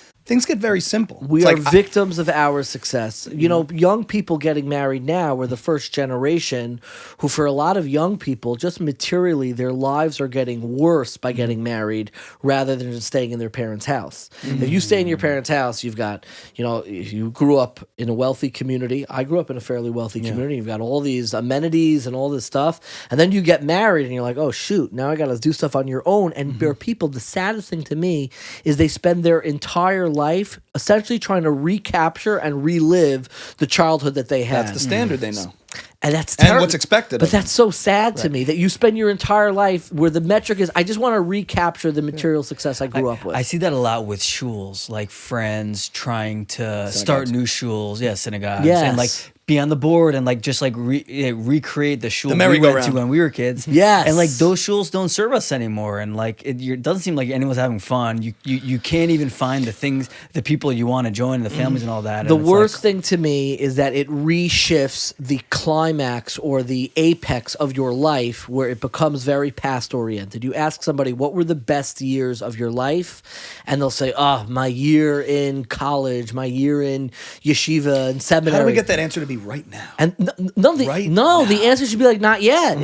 get very simple. We are victims of our success. You know, young people getting married now were the first generation who, for a lot of young people, just materially, their lives are getting worse by getting married rather than just staying in their parents' house. If you stay in your parents' house, you've got, you know, if you grew up in a wealthy community, I grew up in a fairly wealthy community, you've got all these amenities and all this stuff, and then you get married and you're like, oh shoot, now I got to do stuff on your own. And there are people, the saddest thing to me is they spend their entire life essentially trying to recapture and relive the childhood that they had. That's the standard they know. And that's And what's expected But of them. that's so sad to me that you spend your entire life where the metric is, I just want to recapture the material success I grew up with. I see that a lot with shuls, like friends trying to start new shuls, synagogues, and like be on the board and like just like recreate the shul we went to merry-go-round. when we were kids. Yes. And like those shuls don't serve us anymore, and like it doesn't seem like anyone's having fun. You can't even find the people you want to join, the families and all that. The And it's worst like, thing to me is that it reshifts the climax or the apex of your life, where it becomes very past oriented. You ask somebody, what were the best years of your life? And they'll say, my year in college, my year in yeshiva and seminary. How do we get that answer to be be right now. And Right the answer should be like, not yet.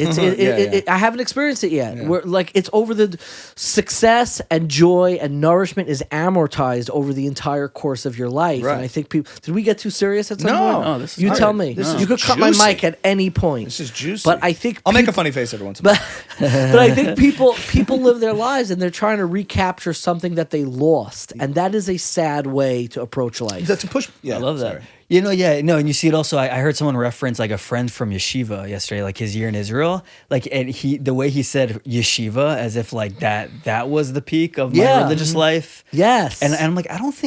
I haven't experienced it yet. Yeah. We're like, it's over the success and joy and nourishment is amortized over the entire course of your life. Right. And I think people, did we get too serious at some No. point? No, this is you great. tell me. This is You could cut my juicy. mic at any point. This is juicy. But I think I'll make a funny face every once in a while. but I think people live their lives and they're trying to recapture something that they lost, and that is a sad way to approach life. That's a push. Yeah, I love that. sorry. You know, yeah, no, and you see it also. I heard someone reference like a friend from yeshiva yesterday, like his year in Israel, like, and the way he said yeshiva as if like that was the peak of my religious life. Yes, and I'm like,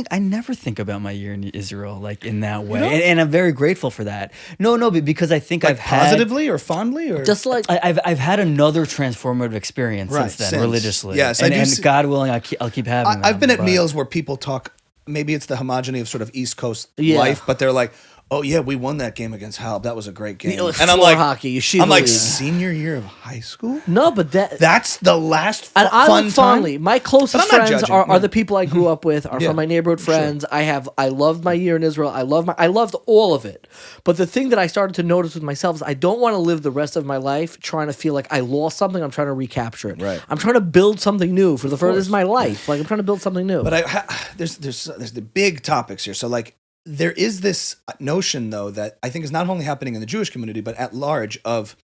I never think about my year in Israel like in that way, and I'm very grateful for that. No, but because I think Like I've had positively or fondly or just like I've had another transformative experience Right, since then since. religiously. Yes, I and, do and see- God willing, I'll keep having. them, I've been at but- meals where people talk. Maybe it's the homogeny of sort of East Coast Yeah. life, but they're like, "Oh yeah, we won that game against Halb. That was a great game." The And I'm floor like, hockey, yeshiva I'm like league. senior year of high school. no, but That's the last and I fun look fondly. time. My But closest I'm not friends judging, are no. the people I grew up with, are Yeah, from my neighborhood sure. friends. I loved my year in Israel. I loved all of it. But the thing that I started to notice with myself is I don't want to live the rest of my life trying to feel like I lost something. I'm trying to recapture it. Right. I'm trying to build something new for the first. This is course. my life. Like I'm trying to build something new. But there's the big topics here. So like there is this notion though that I think is not only happening in the Jewish community but at large of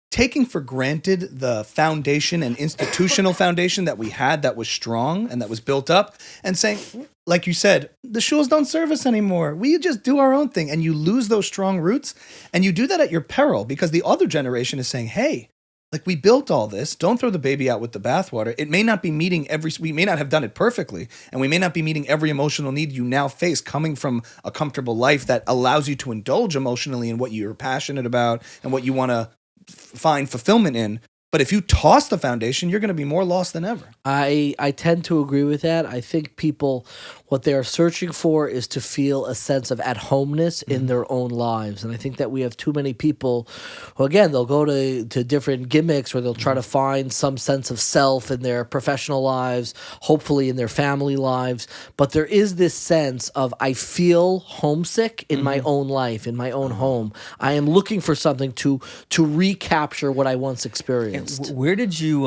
taking for granted the foundation and institutional foundation that we had that was strong and that was built up and saying, like you said, the shuls don't serve us anymore. We just do our own thing. And you lose those strong roots and you do that at your peril because the other generation is saying, hey, like we built all this. Don't throw the baby out with the bathwater. It may not be meeting we may not have done it perfectly, and we may not be meeting every emotional need you now face coming from a comfortable life that allows you to indulge emotionally in what you're passionate about and what you want to find fulfillment in. But if you toss the foundation, you're going to be more lost than ever. I tend to agree with that. I think people, what they are searching for is to feel a sense of at-homeness in their own lives. And I think that we have too many people who, again, they'll go to different gimmicks or they'll try to find some sense of self in their professional lives, hopefully in their family lives. But there is this sense of, I feel homesick in my own life, in my own home. I am looking for something to recapture what I once experienced. Where did you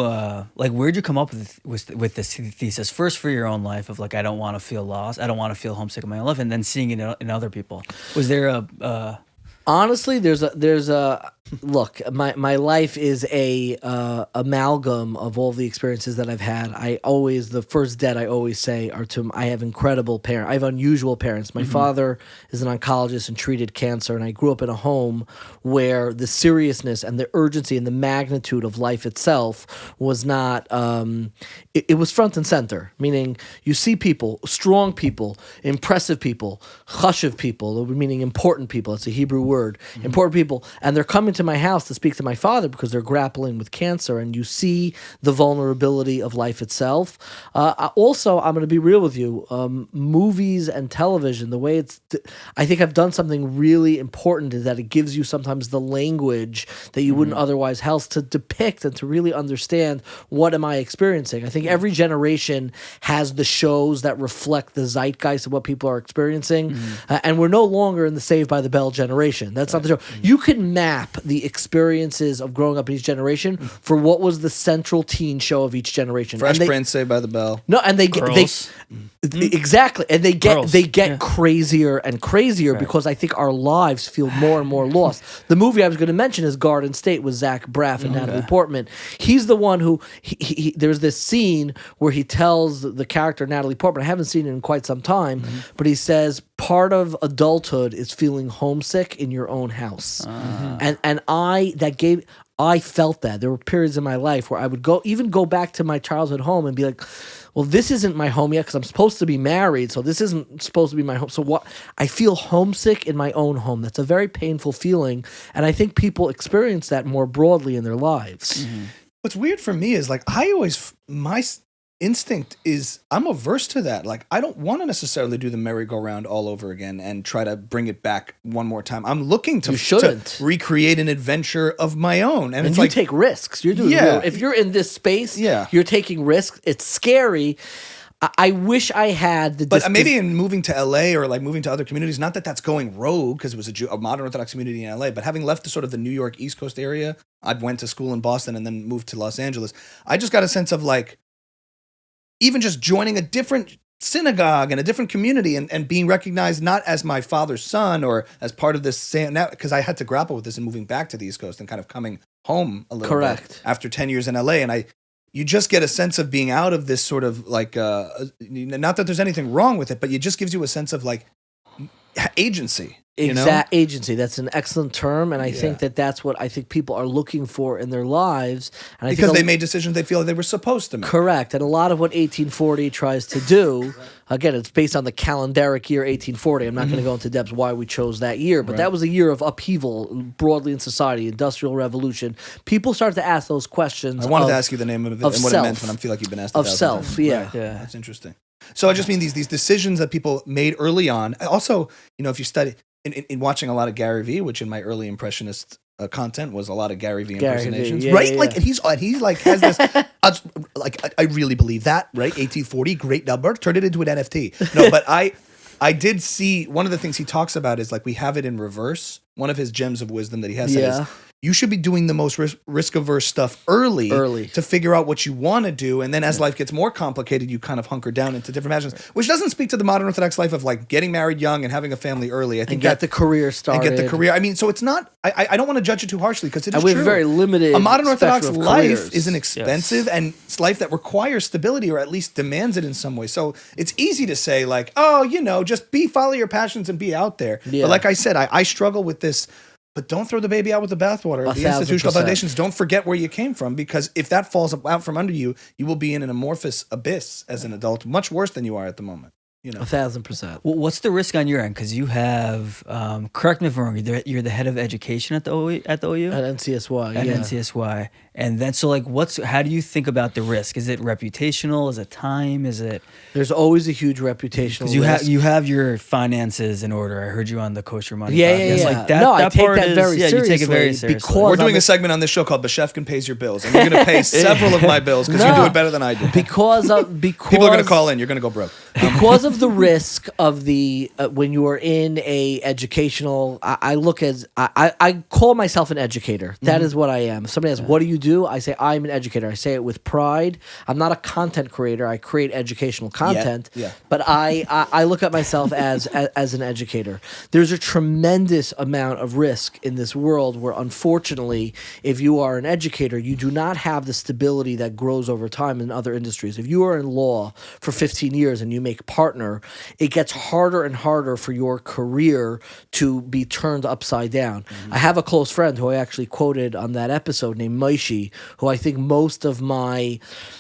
where'd you come up with this thesis? First for your own life of like I don't want to feel lost, I don't want to feel homesick in my own life, and then seeing it in other people. Was there a Honestly, there's a look. My life is a amalgam of all the experiences that I've had. The first debt I always say are to I have incredible parents. I have unusual parents. My father is an oncologist and treated cancer, and I grew up in a home where the seriousness and the urgency and the magnitude of life itself was not. It was front and center. Meaning, you see people, strong people, impressive people, chashuv people, meaning important people. It's a Hebrew word. Important people, and they're coming to my house to speak to my father because they're grappling with cancer, and you see the vulnerability of life itself. Also, I'm going to be real with you, movies and television, the way I think I've done something really important is that it gives you sometimes the language that you wouldn't otherwise have to depict and to really understand what am I experiencing. I think every generation has the shows that reflect the zeitgeist of what people are experiencing, and we're no longer in the Saved by the Bell generation. That's not the show. You can map the experiences of growing up in each generation for what was the central teen show of each generation. Fresh And Prince, Saved by the Bell. No, and they get Girls. exactly, and they Girls. get crazier and crazier because I think our lives feel more and more lost. The movie I was going to mention is Garden State with Zach Braff and Natalie Portman. He's the one who there's this scene where he tells the character Natalie Portman. I haven't seen it in quite some time, but he says part of adulthood is feeling homesick in your own house, and I felt that. There were periods in my life where I would go back to my childhood home and be like, well, this isn't my home yet because I'm supposed to be married, so this isn't supposed to be my home. So what? I feel homesick in my own home. That's a very painful feeling, and I think people experience that more broadly in their lives. What's weird for me is like my instinct is I'm averse to that. Like I don't want to necessarily do the merry-go-round all over again and try to bring it back one more time. I'm looking to, You shouldn't. to recreate an adventure of my own, and it's You like take risks. You're doing Yeah. if you're in this space, Yeah. you're taking risks. It's scary. I wish I had the. But maybe in moving to LA or like moving to other communities, not that that's going rogue because it was a modern Orthodox community in LA, but having left the sort of the New York East Coast area, I went to school in Boston and then moved to Los Angeles. I just got a sense of like, even just joining a different synagogue and a different community and being recognized not as my father's son or as part of this, now because I had to grapple with this and moving back to the East Coast and kind of coming home a little bit after 10 years in LA. And you just get a sense of being out of this sort of like, not that there's anything wrong with it, but it just gives you a sense of like agency. Agency. That's an excellent term, and I think that's what I think people are looking for in their lives. And because they made decisions they feel they were supposed to make. Correct, and a lot of what 1840 tries to do, again, it's based on the calendaric year 1840. I'm not going to go into depth why we chose that year, but that was a year of upheaval broadly in society, industrial revolution. People start to ask those questions. I wanted to ask you the name of it and what self, it meant, but I feel like you've been asked of self. times. Yeah, that's interesting. So I just mean these decisions that people made early on. Also, if you study. In watching a lot of Gary Vee, which in my early impressionist content was a lot of Gary Vee impersonations, right? Yeah. Like, and he's like has this, I really believe that, right? 1840, great number, turn it into an NFT. No, but I did see one of the things he talks about is like we have it in reverse. One of his gems of wisdom that he has said is, you should be doing the most risk-averse stuff early to figure out what you want to do. And then as life gets more complicated, you kind of hunker down into different passions, which doesn't speak to the modern Orthodox life of like getting married young and having a family early. I think get the career started. And get the career. I mean, so it's not, I don't want to judge it too harshly because it is true. We have very limited. A modern Orthodox life careers. is an expensive and it's life that requires stability or at least demands it in some way. So it's easy to say like, just follow your passions and be out there. Yeah. But like I said, I struggle with this. But don't throw the baby out with the bathwater. The institutional foundations, don't forget where you came from, because if that falls out from under you, you will be in an amorphous abyss as an adult, much worse than you are at the moment. 1,000%. Well, what's the risk on your end? Because you have, correct me if I'm wrong, you're the head of education at the OU? At NCSY, At NCSY. And then, so like, how do you think about the risk? Is it reputational? Is it time? There's always a huge reputational risk. You have your finances in order. I heard you on the Kosher Money podcast. Yeah. Like I take that very seriously. You take it very seriously. Because we're doing a segment on this show called Bashevkin Pays Your Bills. And you're going to pay several of my bills because you do it better than I do. Because people are going to call in. You're going to go broke. Because of the risk of the when you are in a educational, I call myself an educator. That is what I am. If somebody asks, what do you do? I say, I'm an educator. I say it with pride. I'm not a content creator. I create educational content. But I look at myself as an educator. There's a tremendous amount of risk in this world where, unfortunately, if you are an educator, you do not have the stability that grows over time in other industries. If you are in law for 15 years and you make partner, it gets harder and harder for your career to be turned upside down. I have a close friend who I actually quoted on that episode named Maishi, who I think most of my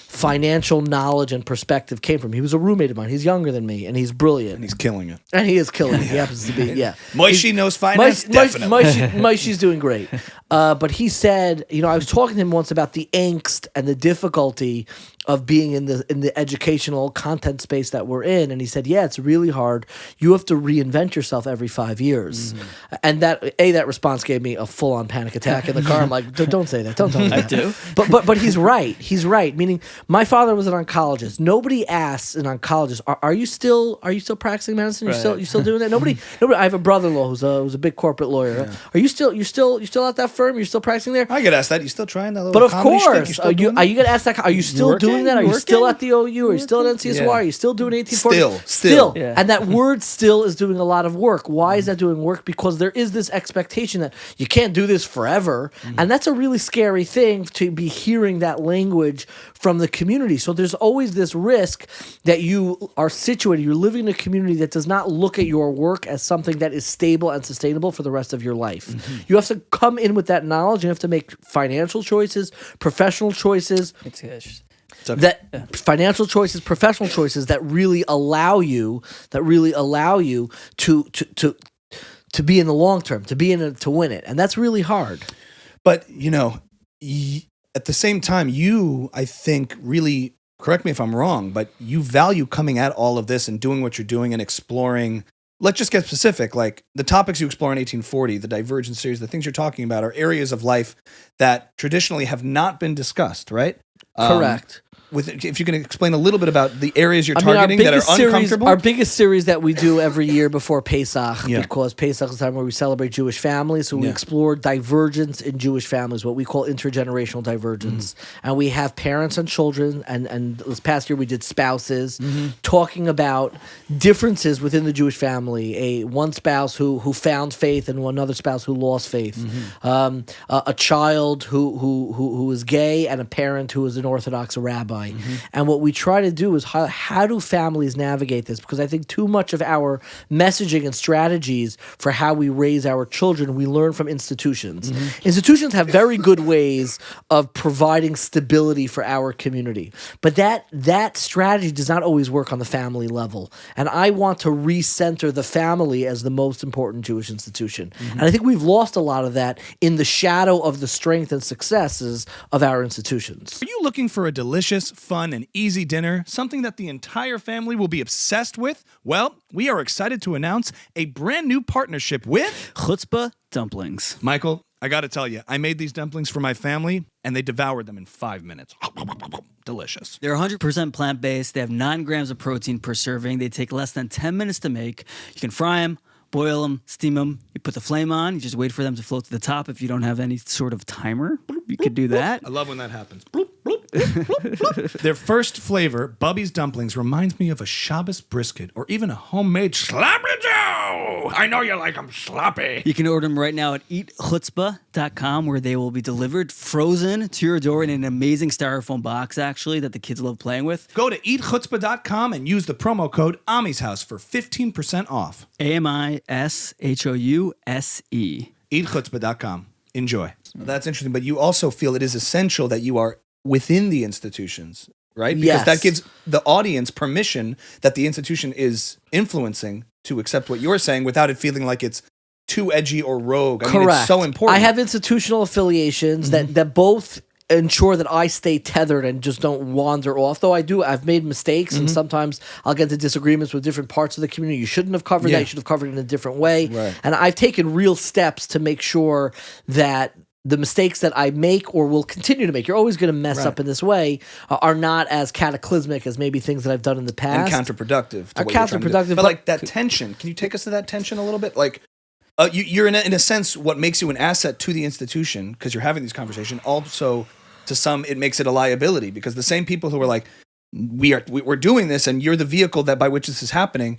financial knowledge and perspective came from. He was a roommate of mine. He's younger than me, and he's brilliant. And he's killing it. And he is killing it. He happens to be, Maishi knows finance, definitely. Maishi's doing great. But he said, I was talking to him once about the angst and the difficulty of being in the educational content space that we're in, and he said, it's really hard. You have to reinvent yourself every 5 years. And that response gave me a full-on panic attack in the car. I'm like, don't say that. Don't tell me that. I do. But he's right. He's right. Meaning, my father was an oncologist. Nobody asks an oncologist, are you still practicing medicine? You still doing that? Nobody. I have a brother-in-law who's a big corporate lawyer. Yeah. Are you still at that firm? You're still practicing there? I get asked that. You still trying that little? But of comedy course, shtick? are you gonna ask that? Are you still doing that? Are you still at the OU? Are you still at NCSY? Are you still doing 1840? Still. Yeah. And that word "still" is doing a lot of work. Why is that doing work? Because there is this expectation that you can't do this forever, and that's a really scary thing to be hearing that language from the community. So there's always this risk that you are situated, you're living in a community that does not look at your work as something that is stable and sustainable for the rest of your life. You have to come in with that knowledge. You have to make financial choices, professional choices. Financial choices, professional choices that really allow you to be in the long term, to win it, and that's really hard. But at the same time, I think, really, correct me if I'm wrong, but you value coming at all of this and doing what you're doing and exploring. Let's just get specific. Like the topics you explore in 1840, the Divergent series, the things you're talking about are areas of life that traditionally have not been discussed, right? Correct. if you can explain a little bit about the areas you're I mean, targeting that are uncomfortable. Our biggest series that we do every year before Pesach, Yeah. because Pesach is the time where we celebrate Jewish families. So we explore divergence in Jewish families, what we call intergenerational divergence. And we have parents and children, and this past year we did spouses, talking about differences within the Jewish family. One spouse who found faith and another spouse who lost faith. A child who is gay and a parent who is an Orthodox rabbi. And what we try to do is how do families navigate this? Because I think too much of our messaging and strategies for how we raise our children, we learn from institutions. Institutions have very good ways of providing stability for our community. But that strategy does not always work on the family level. And I want to recenter the family as the most important Jewish institution. And I think we've lost a lot of that in the shadow of the strength and successes of our institutions. Are you looking for a delicious, fun, and easy dinner? Something that the entire family will be obsessed with? Well, we are excited to announce a brand new partnership with Chutzpah dumplings. Michael. I got to tell you, I made these dumplings for my family, and they devoured them in 5 minutes. Delicious. They're 100% plant-based. They have 9 grams of protein per serving. They take less than 10 minutes to make. You can fry them, boil them, steam them. You put the flame on. You just wait for them to float to the top. If you don't have any sort of timer, you could do that. I love when that happens. Bloop, bloop, bloop, bloop, bloop. Their first flavor, Bubby's Dumplings, reminds me of a Shabbos brisket or even a homemade sloppy Joe. I know you like them sloppy. You can order them right now at eatchutzpah.com, where they will be delivered frozen to your door in an amazing styrofoam box, actually, that the kids love playing with. Go to eatchutzpah.com and use the promo code AMISHOUSE for 15% off. AMISHOUSE. Eatchutzpah.com. Enjoy. That's interesting, but you also feel it is essential that you are within the institutions, right? Because Yes. that gives the audience permission that the institution is influencing to accept what you're saying without it feeling like it's too edgy or rogue. I mean, Correct. it's so important. I have institutional affiliations that both ensure that I stay tethered and just don't wander off. Though I've made mistakes, and sometimes I'll get into disagreements with different parts of the community. You shouldn't have covered that. You should have covered it in a different way. Right. And I've taken real steps to make sure that the mistakes that I make or will continue to make, you're always going to mess up in this way, are not as cataclysmic as maybe things that I've done in the past. and counterproductive. To Are what you're trying to do. counterproductive, But like that tension, can you take us to that tension a little bit? Like, you're in a sense, what makes you an asset to the institution, because you're having these conversations, also to some, it makes it a liability, because the same people who are like, we're doing this, and you're the vehicle that by which this is happening,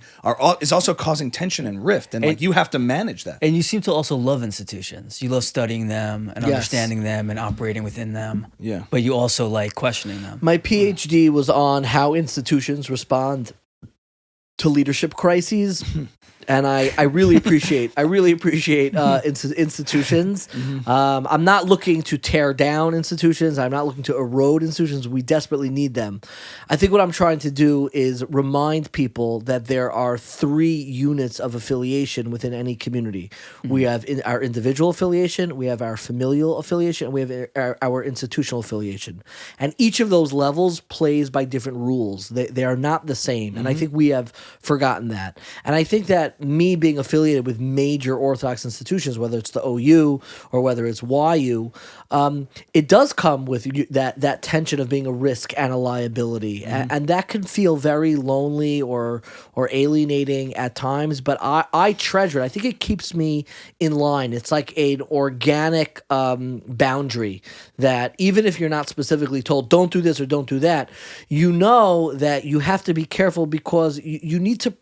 is also causing tension and rift, and like you have to manage that. And you seem to also love institutions. You love studying them and understanding them and operating within them. Yeah. But you also like questioning them. My PhD was on how institutions respond to leadership crises. And I really appreciate institutions. I'm not looking to tear down institutions. I'm not looking to erode institutions. We desperately need them. I think what I'm trying to do is remind people that there are 3 units of affiliation within any community. We have our individual affiliation, we have our familial affiliation, and we have our institutional affiliation. And each of those levels plays by different rules. They are not the same. And I think we have forgotten that. And I think that me being affiliated with major Orthodox institutions, whether it's the OU or whether it's YU, it does come with that tension of being a risk and a liability. And that can feel very lonely or alienating at times, but I treasure it. I think it keeps me in line. It's like an organic boundary that even if you're not specifically told, don't do this or don't do that, you know that you have to be careful because you need to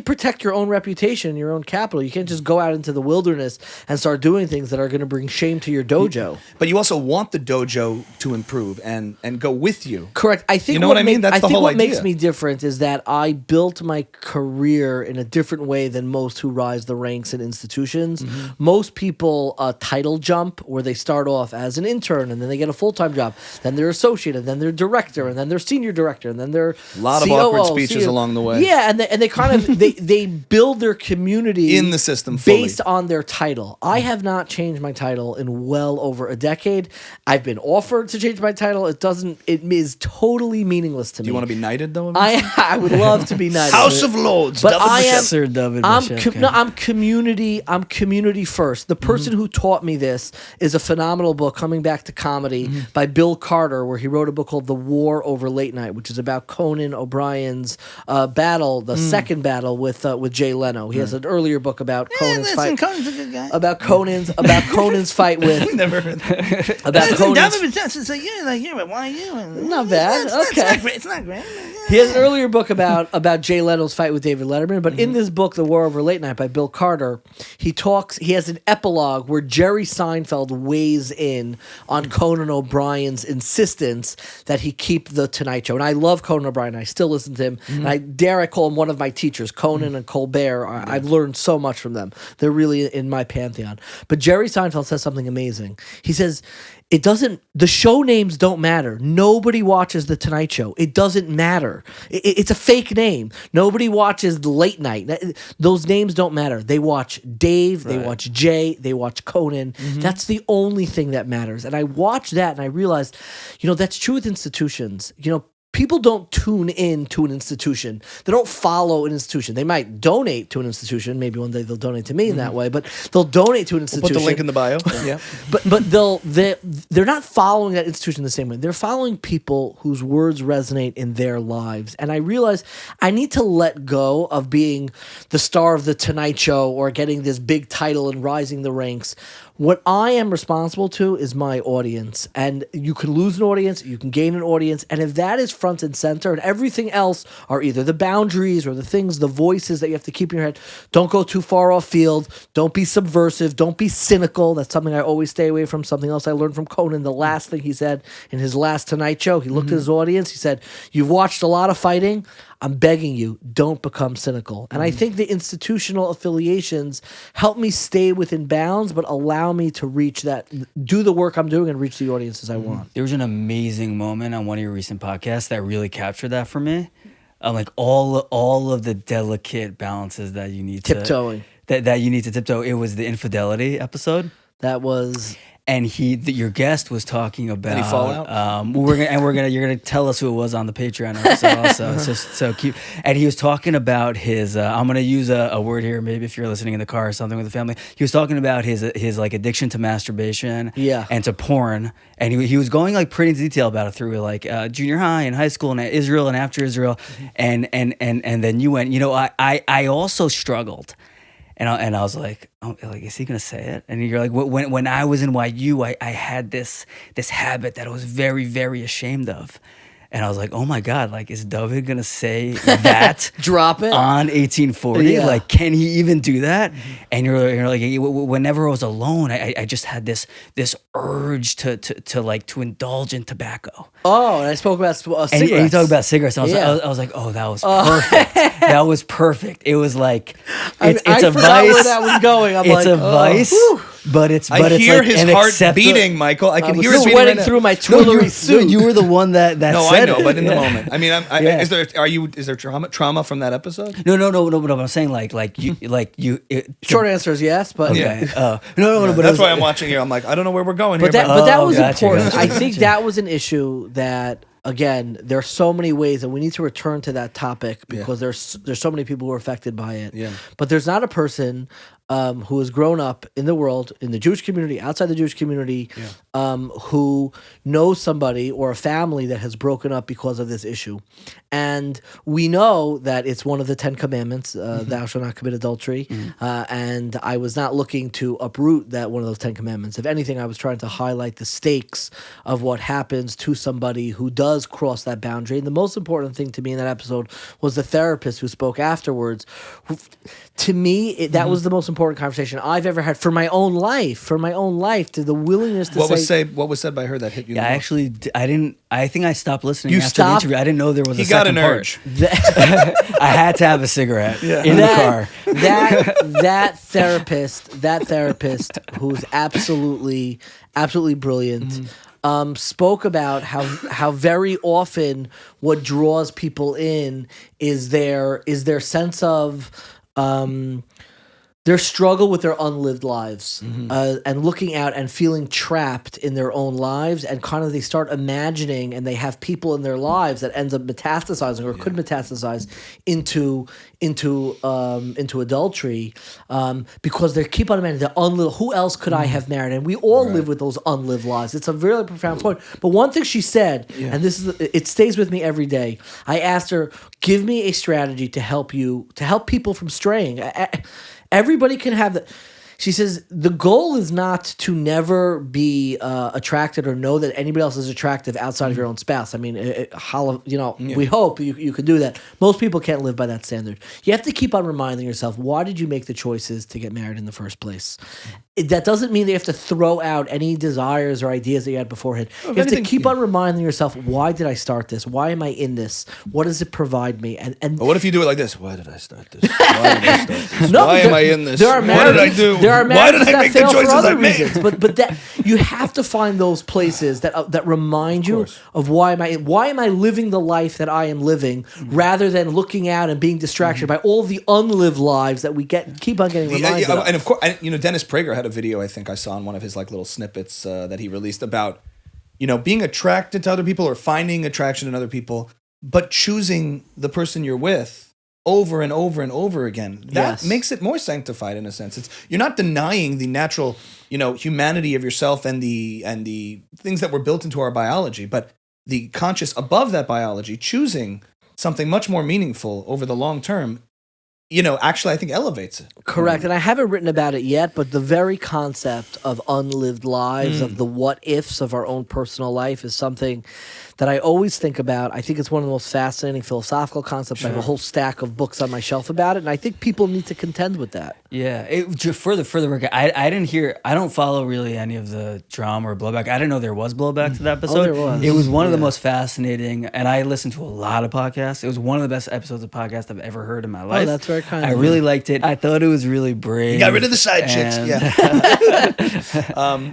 protect your own reputation, your own capital. You can't just go out into the wilderness and start doing things that are going to bring shame to your dojo. But you also want the dojo to improve and go with you. Correct. I think You know what I mean? That's the whole what idea. makes me different is that I built my career in a different way than most who rise the ranks in institutions. Most people title jump, where they start off as an intern and then they get a full-time job. Then they're associate, and then they're director, and then they're senior director, and then they're A lot of COO, awkward speeches CEO. along the way. Yeah, and they come kind of they build their community In the system fully. based on their title. I have not changed my title in well over a decade. I've been offered to change my title. It is totally meaningless to me. Do you want to be knighted though? I would love to be knighted. House of Lords, but David I am Sir Dovid I'm Bashevkin. I'm community first. The person who taught me this is a phenomenal book, Coming Back to Comedy, by Bill Carter, where he wrote a book called The War Over Late Night, which is about Conan O'Brien's battle, the second battle with Jay Leno. He has an earlier book about Conan's fight. Conan's a good guy. About Conan's fight with Never heard that. about Conan's. David Johnson said, why are you? Not bad. Okay. It's not great. He has an earlier book about Jay Leno's fight with David Letterman, but in this book, The War Over Late Night by Bill Carter, he has an epilogue where Jerry Seinfeld weighs in on Conan O'Brien's insistence that he keep the Tonight Show. And I love Conan O'Brien. I still listen to him. And I call him one of my teachers. Conan and Colbert, I've learned so much from them. They're really in my pantheon. But Jerry Seinfeld says something amazing. He says, the show names don't matter. Nobody watches The Tonight Show. It doesn't matter. It's a fake name. Nobody watches Late Night. Those names don't matter. They watch Dave, they watch Jay, they watch Conan. That's the only thing that matters. And I watched that and I realized, that's true with institutions. People don't tune in to an institution. They don't follow an institution. They might donate to an institution. Maybe one day they'll donate to me in that way, but they'll donate to an institution. Put the link in the bio. Yeah. But they're not following that institution the same way. They're following people whose words resonate in their lives. And I realized I need to let go of being the star of the Tonight Show or getting this big title and rising the ranks. What I am responsible to is my audience. And you can lose an audience, you can gain an audience. And if that is front and center and everything else are either the boundaries or the things, the voices that you have to keep in your head, don't go too far off field. Don't be subversive. Don't be cynical. That's something I always stay away from. Something else I learned from Conan. The last thing he said in his last Tonight Show, he looked at his audience. He said, "You've watched a lot of fighting. I'm begging you, don't become cynical." And I think the institutional affiliations help me stay within bounds, but allow me to reach do the work I'm doing and reach the audiences I want. There was an amazing moment on one of your recent podcasts that really captured that for me. Like all of the delicate balances that you need Tiptoeing. that you need to tiptoe. It was the Infidelity episode. That was... And your guest was talking about Any fallout? You're gonna tell us who it was on the Patreon episode also. So keep. And he was talking about his. I'm gonna use a word here, maybe if you're listening in the car or something with the family. He was talking about his like addiction to masturbation, and to porn. And he was going like pretty into detail about it through like junior high and high school and Israel and after Israel, and then you went. I also struggled. And I was like, oh, like, is he gonna say it? And you're like, when I was in YU, I had this habit that I was very, very ashamed of. And I was like, oh my God, like, is Dovid gonna say that? Drop it on 1840? Yeah. Like, can he even do that? And you're like, whenever I was alone, I just had this urge to indulge in tobacco. Oh, and I spoke about cigarettes. And you talk about cigarettes. And I was like, oh, that was perfect. That was perfect. It was like, it's I a forgot vice. where that was going. I'm It's like, a vice, but it's I it's hear like his an heart acceptable- beating, Michael. I can hear his just beating sweating right now. through my No, Twillory suit. you were the one that No, said I know, it. but in the Yeah. moment, I mean, Yeah. is there trauma from that episode? No. But I'm saying like you. Short answer is yes, but Okay. No. But it That's was- why I'm watching here. I'm like, I don't know where we're going here. But that was gotcha, important. gotcha, I think gotcha. that was an issue that, again, there are so many ways, and we need to return to that topic because there's so many people who are affected by it. Yeah. But there's not a person who has grown up in the world, in the Jewish community, outside the Jewish community, who knows somebody or a family that has broken up because of this issue. And we know that it's one of the 10 commandments, thou shalt not commit adultery. And I was not looking to uproot that one of those 10 commandments. If anything, I was trying to highlight the stakes of what happens to somebody who does cross that boundary. And the most important thing to me in that episode was the therapist who spoke afterwards. To me, that was the most important conversation I've ever had for my own life. To the willingness to What was said by her that hit you? Yeah, the I most? actually, I didn't. I think I stopped listening You after stopped? the interview. I didn't know there was He a got second an part. urge. I had to have a cigarette in the car. that therapist who's absolutely brilliant. spoke about how very often what draws people in is their sense of their struggle with their unlived lives, and looking out and feeling trapped in their own lives, and kind of they start imagining, and they have people in their lives that ends up metastasizing or could metastasize into adultery, because they keep on imagining the unlived. Who else could I have married? And we all live with those unlived lives. It's a really profound point. But one thing she said, and it stays with me every day. I asked her, "Give me a strategy to help people from straying." Everybody can have that. She says the goal is not to never be attracted or know that anybody else is attractive outside of your own spouse. I mean, we hope you could do that. Most people can't live by that standard. You have to keep on reminding yourself, why did you make the choices to get married in the first place? That doesn't mean that you have to throw out any desires or ideas that you had beforehand. You have to keep on reminding yourself, why did I start this? Why am I in this? What does it provide me? And but what if you do it like this? Why did I start this? Why did I start this? Why am I in this? What did I do? Why did I make the choices I made? But that you have to find those places that remind you of why am I living the life that I am living, rather than looking out and being distracted by all the unlived lives that we keep on getting reminded of. And of course, Dennis Prager had a video I think I saw in one of his like little snippets that he released about being attracted to other people or finding attraction in other people, but choosing the person you're with over and over and over again. That makes it more sanctified in a sense. You're not denying the natural, humanity of yourself and the things that were built into our biology, but the conscious above that biology, choosing something much more meaningful over the long term, actually I think elevates it. Correct. And I haven't written about it yet, but the very concept of unlived lives, of the what ifs of our own personal life, is something that I always think about. I think it's one of the most fascinating philosophical concepts. I have a whole stack of books on my shelf about it, and I think people need to contend with that. Yeah. For the record, I don't follow really any of the drama or blowback. I didn't know there was blowback to that episode. There was. It was one of the most fascinating, and I listened to a lot of podcasts. It was one of the best episodes of podcast I've ever heard in my life. Oh, that's very kind of I you. really liked it. I thought it was really brave. You got rid of the side chicks.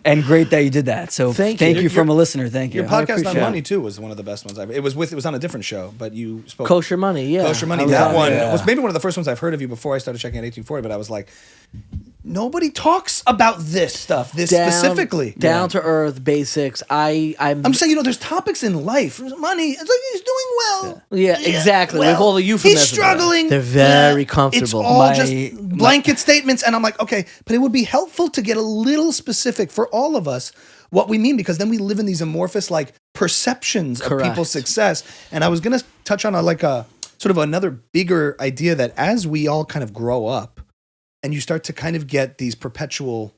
And great that you did that. So thank you from a listener. Thank you. Your podcast on money too was one of the best ones I've. It was on a different show, but you spoke Kosher Money. Yeah, Kosher Money. That one was maybe one of the first ones I've heard of you before I started checking out 18Forty. But I was like, nobody talks about this stuff, specifically. Down to earth basics. I'm saying, there's topics in life. Money. It's like he's doing well. Yeah, exactly. With all the euphemisms. He's struggling. They're very comfortable. It's all just blanket statements. And I'm like, okay, but it would be helpful to get a little specific for all of us what we mean, because then we live in these amorphous like perceptions of people's success. And I was going to touch on a sort of another bigger idea that as we all kind of grow up and you start to kind of get these perpetual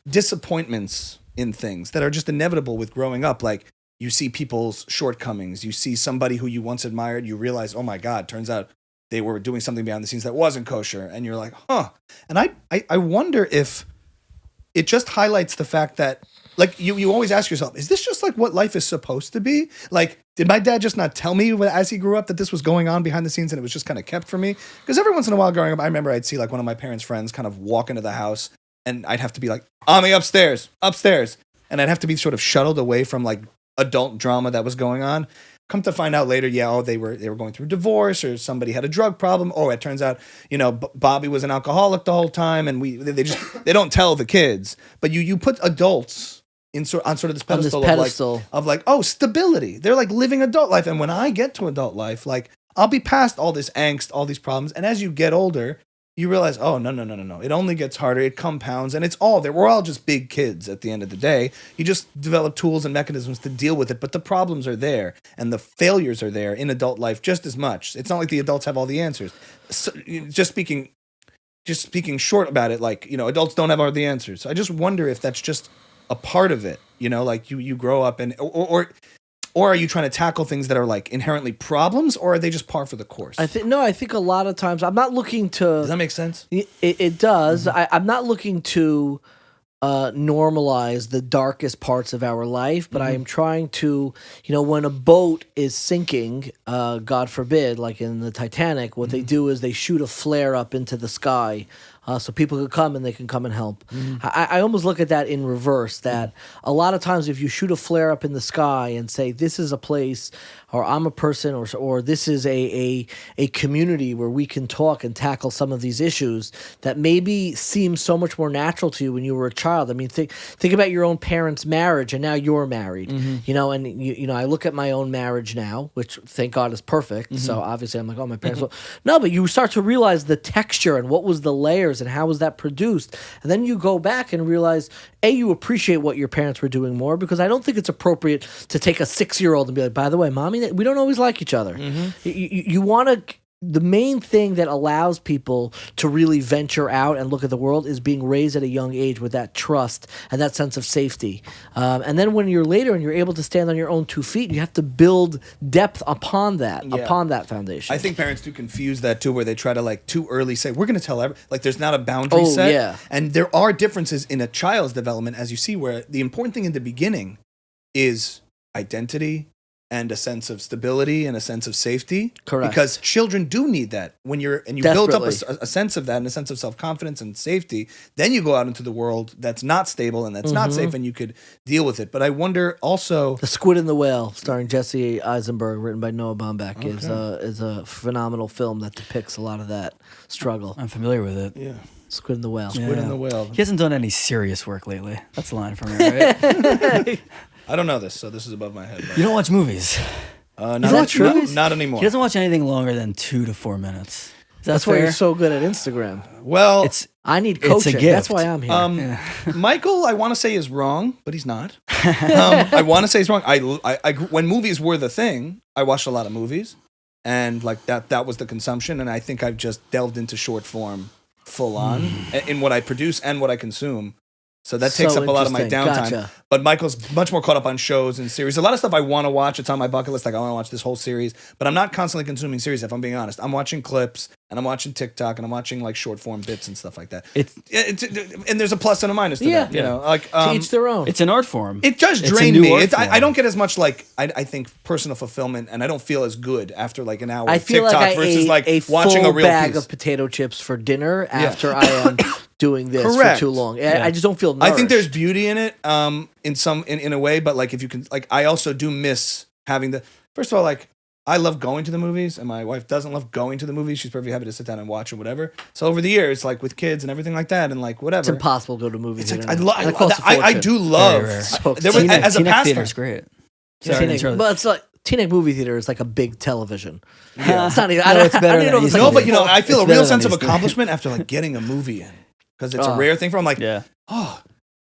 disappointments in things that are just inevitable with growing up, like you see people's shortcomings, you see somebody who you once admired, you realize, oh my God, turns out they were doing something behind the scenes that wasn't kosher. And you're like, huh. And I wonder if it just highlights the fact that, like, you always ask yourself, is this just like what life is supposed to be? Like, did my dad just not tell me as he grew up that this was going on behind the scenes and it was just kind of kept from me? Because every once in a while growing up, I remember I'd see like one of my parents' friends kind of walk into the house and I'd have to be like, Ami, upstairs. And I'd have to be sort of shuttled away from like adult drama that was going on. Come to find out later, they were going through divorce, or somebody had a drug problem. Oh, it turns out, Bobby was an alcoholic the whole time, and they don't tell the kids. But you put adults on sort of this pedestal, of like, oh, stability. They're like living adult life, and when I get to adult life, like I'll be past all this angst, all these problems. And as you get older, you realize, oh, no. It only gets harder. It compounds. And it's all there. We're all just big kids at the end of the day. You just develop tools and mechanisms to deal with it. But the problems are there. And the failures are there in adult life just as much. It's not like the adults have all the answers. So, just speaking short about it, like, adults don't have all the answers. So I just wonder if that's just a part of it. Like you grow up and, or are you trying to tackle things that are like inherently problems, or are they just par for the course? I think a lot of times I'm not looking to. Does that make sense? It does. Mm-hmm. I'm not looking to normalize the darkest parts of our life, but I am trying to, when a boat is sinking, God forbid, like in the Titanic, what they do is they shoot a flare up into the sky so people could come and they can come and help. I almost look at that in reverse, that a lot of times if you shoot a flare up in the sky and say, this is a place, or I'm a person, or this is a community where we can talk and tackle some of these issues that maybe seem so much more natural to you when you were a child. I mean, think about your own parents' marriage, and now you're married, you know, and you know, I look at my own marriage now, which thank God is perfect. So obviously I'm like, oh, my parents. No, but you start to realize the texture and what was the layers and how was that produced. And then you go back and realize, you appreciate what your parents were doing more, because I don't think it's appropriate to take a 6-year-old and be like, by the way, mommy, we don't always like each other. You want to. The main thing that allows people to really venture out and look at the world is being raised at a young age with that trust and that sense of safety. And then when you're later and you're able to stand on your own 2 feet, you have to build depth upon that, upon that foundation. I think parents do confuse that too, where they try to like too early say, we're going to tell like there's not a boundary set. Yeah. And there are differences in a child's development, as you see, where the important thing in the beginning is identity, and a sense of stability and a sense of safety. Correct. Because children do need that. When you build up a sense of that and a sense of self-confidence and safety, then you go out into the world that's not stable and that's not safe, and you could deal with it. But I wonder also... The Squid and the Whale, starring Jesse Eisenberg, written by Noah Baumbach, is a phenomenal film that depicts a lot of that struggle. I'm familiar with it. Yeah. Squid and the Whale. Squid and the Whale. He hasn't done any serious work lately. That's the line from me, right? I don't know this, so this is above my head. You don't watch movies. Not, Is that true? Not anymore. He doesn't watch anything longer than 2 to 4 minutes. That's why you're so good at Instagram. Well, I need it's a coaching. gift. That's why I'm here. Michael, I want to say is wrong, but he's not. I want to say he's wrong. I when movies were the thing, I watched a lot of movies, and like that was the consumption, and I think I've just delved into short form full on in what I produce and what I consume. So that takes up a lot of my downtime. Gotcha. But Michael's much more caught up on shows and series. A lot of stuff I want to watch. It's on my bucket list. Like, I want to watch this whole series. But I'm not constantly consuming series, if I'm being honest. I'm watching clips, and I'm watching TikTok, and I'm watching like short form bits and stuff like that. And there's a plus and a minus to that. You know, like to each their own. It's an art form. It does drain me. I don't get as much like I think personal fulfillment, and I don't feel as good after like an hour. I of feel TikTok like I versus ate like a watching full a real bag piece. of potato chips for dinner after I am doing this Correct. for too long. I just don't feel nourished. I think there's beauty in it, in a way, but like if you can, like I also do miss having the. First of all, like I love going to the movies, and my wife doesn't love going to the movies. She's perfectly happy to sit down and watch or whatever. So over the years, like with kids and everything like that, and like whatever, it's impossible to go to movies. It's like, I do love. There was, as a Teaneck pastor, Theater's great. Sorry, but it's like Teaneck movie theater is like a big television. Yeah. It's not even. No, it's better than No, but you know, I feel a real sense of East accomplishment after like getting a movie in, because it's a rare thing for. I'm like, Yeah. oh.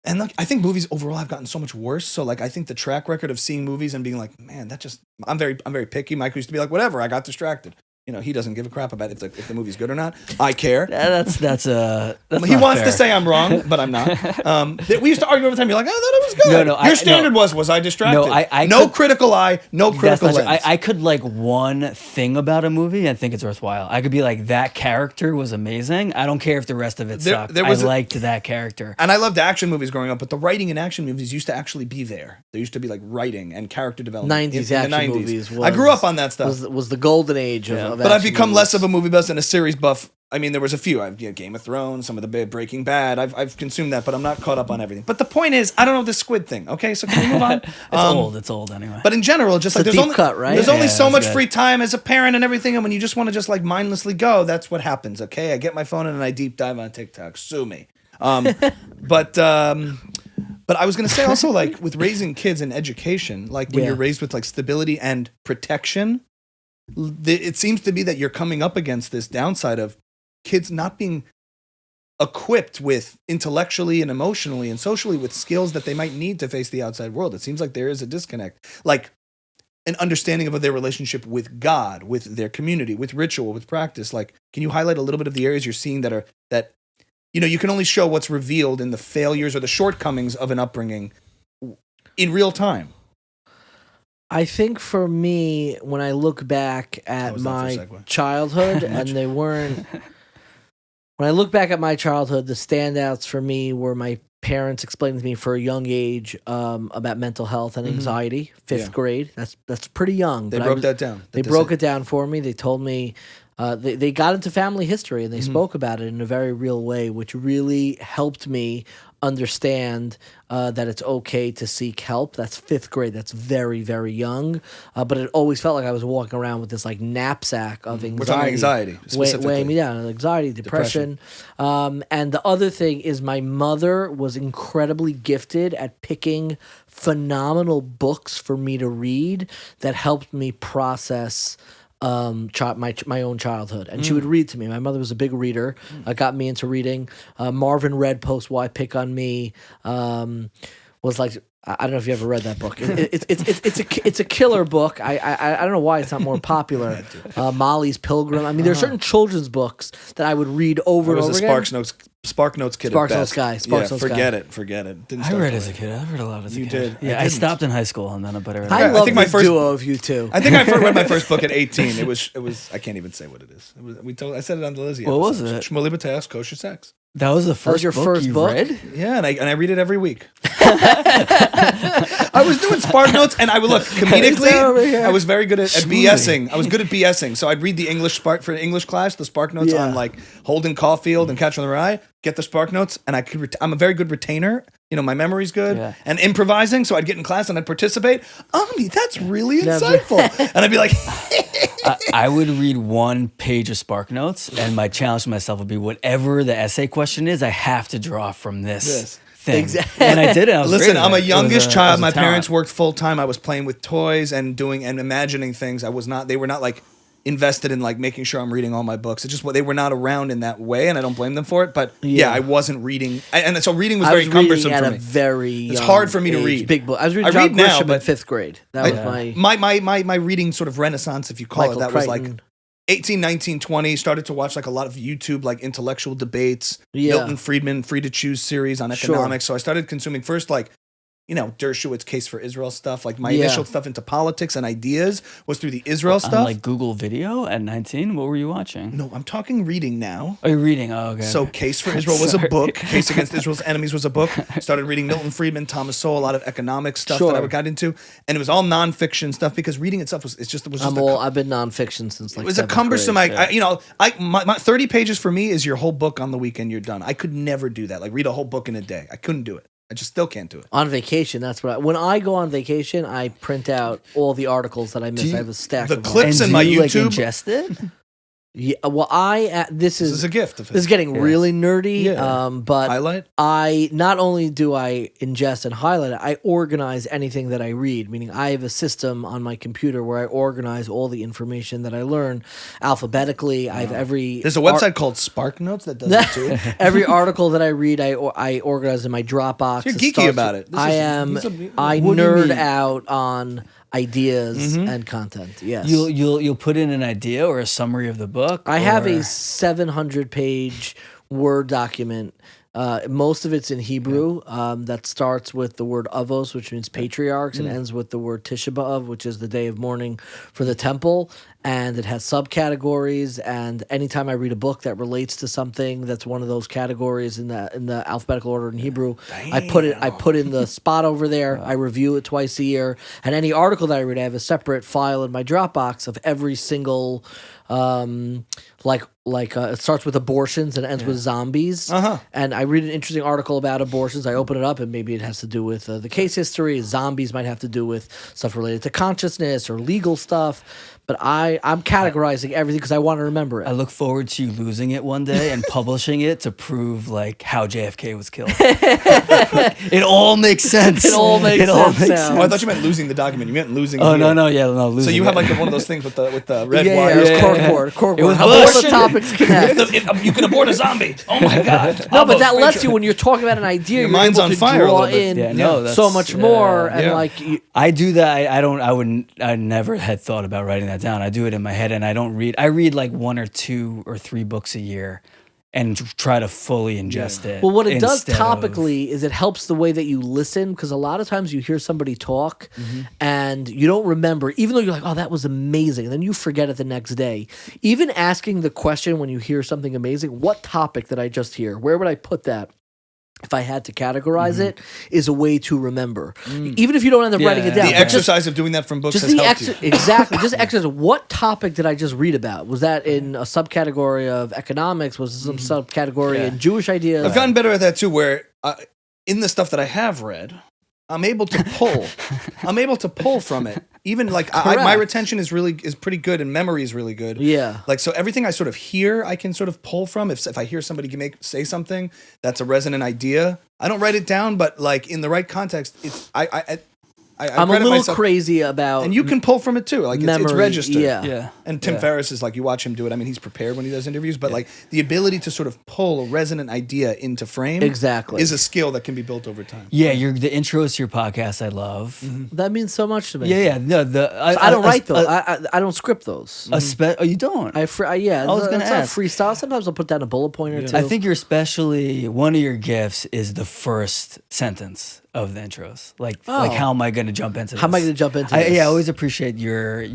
And like, I think movies overall have gotten so much worse. So like, I think the track record of seeing movies and being like, man, that just, I'm very picky. Mike used to be like, whatever, I got distracted. You know, he doesn't give a crap about if the movie's good or not. I care. That's he not wants fair. to say I'm wrong, but I'm not. We used to argue all the time. You're like, I thought it was good. No, your standard was I distracted? No, I no could, critical eye, no critical that's not lens. true. I could like one thing about a movie and think it's worthwhile. I could be like, that character was amazing. I don't care if the rest of it sucked. I liked that character. And I loved action movies growing up, but the writing in action movies used to actually be there. There used to be like writing and character development. 90s in the action 90s. movies. I grew up on that stuff. Was the golden age of But I've action become movies. less of a movie buff and a series buff. I mean, there was a few. I've Game of Thrones, some of the Breaking Bad. I've consumed that, but I'm not caught up on everything. But the point is, I don't know this squid thing. Okay, so can we move on? It's old anyway. But in general, just It's like a deep cut, right? There's only so that's much good. free time as a parent and everything, and when you just want to just like mindlessly go, that's what happens. Okay, I get my phone and I deep dive on TikTok. Sue me. But I was gonna say also, like with raising kids and education, like when you're raised with like stability and protection, it seems to be that you're coming up against this downside of kids not being equipped with intellectually and emotionally and socially with skills that they might need to face the outside world. It seems like there is a disconnect, like an understanding of their relationship with God, with their community, with ritual, with practice. Like, can you highlight a little bit of the areas you're seeing that you know, you can only show what's revealed in the failures or the shortcomings of an upbringing in real time? I think for me, when I look back at my childhood, and they weren't. When I look back at my childhood, the standouts for me were my parents explaining to me for a young age about mental health and anxiety. Fifth grade. That's pretty young. They but broke that down. They broke it down for me. They told me they got into family history and they spoke about it in a very real way, which really helped me understand that it's okay to seek help. That's 5th grade. That's very, very young. But it always felt like I was walking around with this like knapsack of anxiety. We're talking anxiety, specifically. Weighing me down. Anxiety, depression. And the other thing is my mother was incredibly gifted at picking phenomenal books for me to read that helped me process my own childhood, and she would read to me. My mother was a big reader, got me into reading. Marvin read Post Why Pick on Me. Was like, I don't know if you ever read that book. It's a killer book. I don't know why it's not more popular. Molly's Pilgrim. I mean, there are certain children's books that I would read over and over again. Spark Notes kid. Spark at Notes best. guy. Spark Notes forget guy. it. Forget it. Didn't I start read that as a way. kid. I read a lot as a You kid. did. Yeah, I stopped in high school and then I better. I love think my the first- duo of you two. I think I first read my first book at 18. It was. I can't even say what it is. I said it on the Lizzie. What was episode. it? Shmuel Libertas, Kosher Sex. That was the first your book first you book? read? Yeah, and I read it every week. I was doing Spark Notes, and I would look comedically. over here. I was very good at BSing. I was good at BSing, so I'd read the English for English class, the Spark Notes Yeah. on like Holden Caulfield and Catcher in the Rye. Get the Spark Notes, and I'm a very good retainer. You know, my memory's good, Yeah. and improvising. So I'd get in class and I'd participate. That's really insightful, and I'd be like, I would read one page of Spark Notes, and my challenge to myself would be whatever the essay question is, I have to draw from this thing. Exactly. And I did it. I was Listen, great at I'm a it. It was youngest it child. was a My talent. parents worked full time. I was playing with toys and doing and imagining things. They were not like invested in like making sure I'm reading all my books. It's just they were not around in that way, and I don't blame them for it. But yeah, I wasn't reading, and so reading was I very was cumbersome reading for at me. a very It's young hard for me to age. read. Big book. I was reading I John read now, Grisham but in 5th grade. That was My reading sort of renaissance, if you call Michael it, that was like Crichton. 18, 19, 20. Started to watch like a lot of YouTube, like intellectual debates. Yeah. Milton Friedman, Free to Choose series on Sure. economics. So I started consuming first like, Dershowitz Case for Israel stuff. Like my Yeah. initial stuff into politics and ideas was through the Israel On stuff. like Google Video at 19. What were you watching? No, I'm talking reading now. Oh, you're reading. Oh, okay. So Case for Israel was a Sorry. book. Case Against Israel's Enemies was a book. Started reading Milton Friedman, Thomas Sowell, a lot of economic stuff that I Sure. got into, and it was all nonfiction stuff because reading itself was just I've been nonfiction since like it was a 7th cumbersome. grade. My 30 pages for me is your whole book on the weekend. You're done. I could never do that. Like read a whole book in a day. I couldn't do it. I just still can't do it. On vacation, that's what when I go on vacation, I print out all the articles that I miss. I have a stack the of them. clips and in my do you, like, YouTube- ingest it? Yeah, well, this This is a gift. Of This is getting really nerdy. Yeah. But Highlight? I not only do I ingest and highlight it, I organize anything that I read. Meaning, I have a system on my computer where I organize all the information that I learn alphabetically. I have every. There's a website called Spark Notes that does it too. Every article that I read, I organize in my Dropbox. So you're It geeky starts about with- it. This I is- am. these are- I What do you nerd mean? out on ideas and content. Yes, You'll put in an idea or a summary of the book. I have or- a 700-page Word document. Most of it's in Hebrew. That starts with the word avos, which means patriarchs, and ends with the word Tisha B'Av, which is the day of mourning for the temple. And it has subcategories. And anytime I read a book that relates to something that's one of those categories in the alphabetical order in Hebrew, I put in the spot over there. I review it twice a year. And any article that I read, I have a separate file in my Dropbox of every single. It starts with abortions and ends with zombies. And I read an interesting article about abortions. I open it up and maybe it has to do with the case history. Zombies might have to do with stuff related to consciousness or legal stuff. But I'm categorizing everything because I want to remember I it. look forward to you losing it one day and publishing it to prove like how JFK was killed. It all makes sense. It all makes sense now. Oh, I thought you meant losing the document. You meant losing. Oh here. no, losing. So you have it. like one of those things with the red Yeah, wire. it was yeah, corkboard. It was All the bullshit. topics connect. You can abort a zombie. Oh my god! No, but that lets you, when you're talking about an idea, you're mind's able on to fire a draw little bit. in Yeah, no, so that's- much more. And yeah. like, I do that. I never had thought about writing that down. I do it in my head, and I don't read. I read like 1 or 2 or 3 books a year, and try to fully ingest it. well, what it does instead of- topically is it helps the way that you listen, because a lot of times you hear somebody talk and you don't remember, even though you're like, oh, that was amazing. And then you forget it the next day. Even asking the question when you hear something amazing, what topic did I just hear? Where would I put that? if I had to categorize it, is a way to remember. Even if you don't end up writing it down. The exercise of doing that from books has helped you. Exactly. Just exercise. What topic did I just read about? Was that in a subcategory of economics? Was it some subcategory in Jewish ideas? I've gotten better at that too, where in the stuff that I have read, I'm able to pull. I'm able to pull from it. Even like my retention is pretty good, and memory is really good. Yeah. Like, so everything I sort of hear, I can sort of pull from. If I hear somebody say something that's a resonant idea, I don't write it down, but like in the right context, it's I'm a little crazy about, and you can pull from it too. Like it's registered. Yeah. And Tim Ferriss is like, you watch him do it. I mean, he's prepared when he does interviews, but like the ability to sort of pull a resonant idea into frame, is a skill that can be built over time. Yeah, the intros to your podcast, I love. That means so much to me. Yeah. No, I don't write those. I don't script those. Oh, you don't? I was going to ask. Freestyle. Sometimes I'll put down a bullet point or two. I think one of your gifts is the first sentence of the intros. Like how am I going to jump into this? How am I going to jump into this? I always appreciate your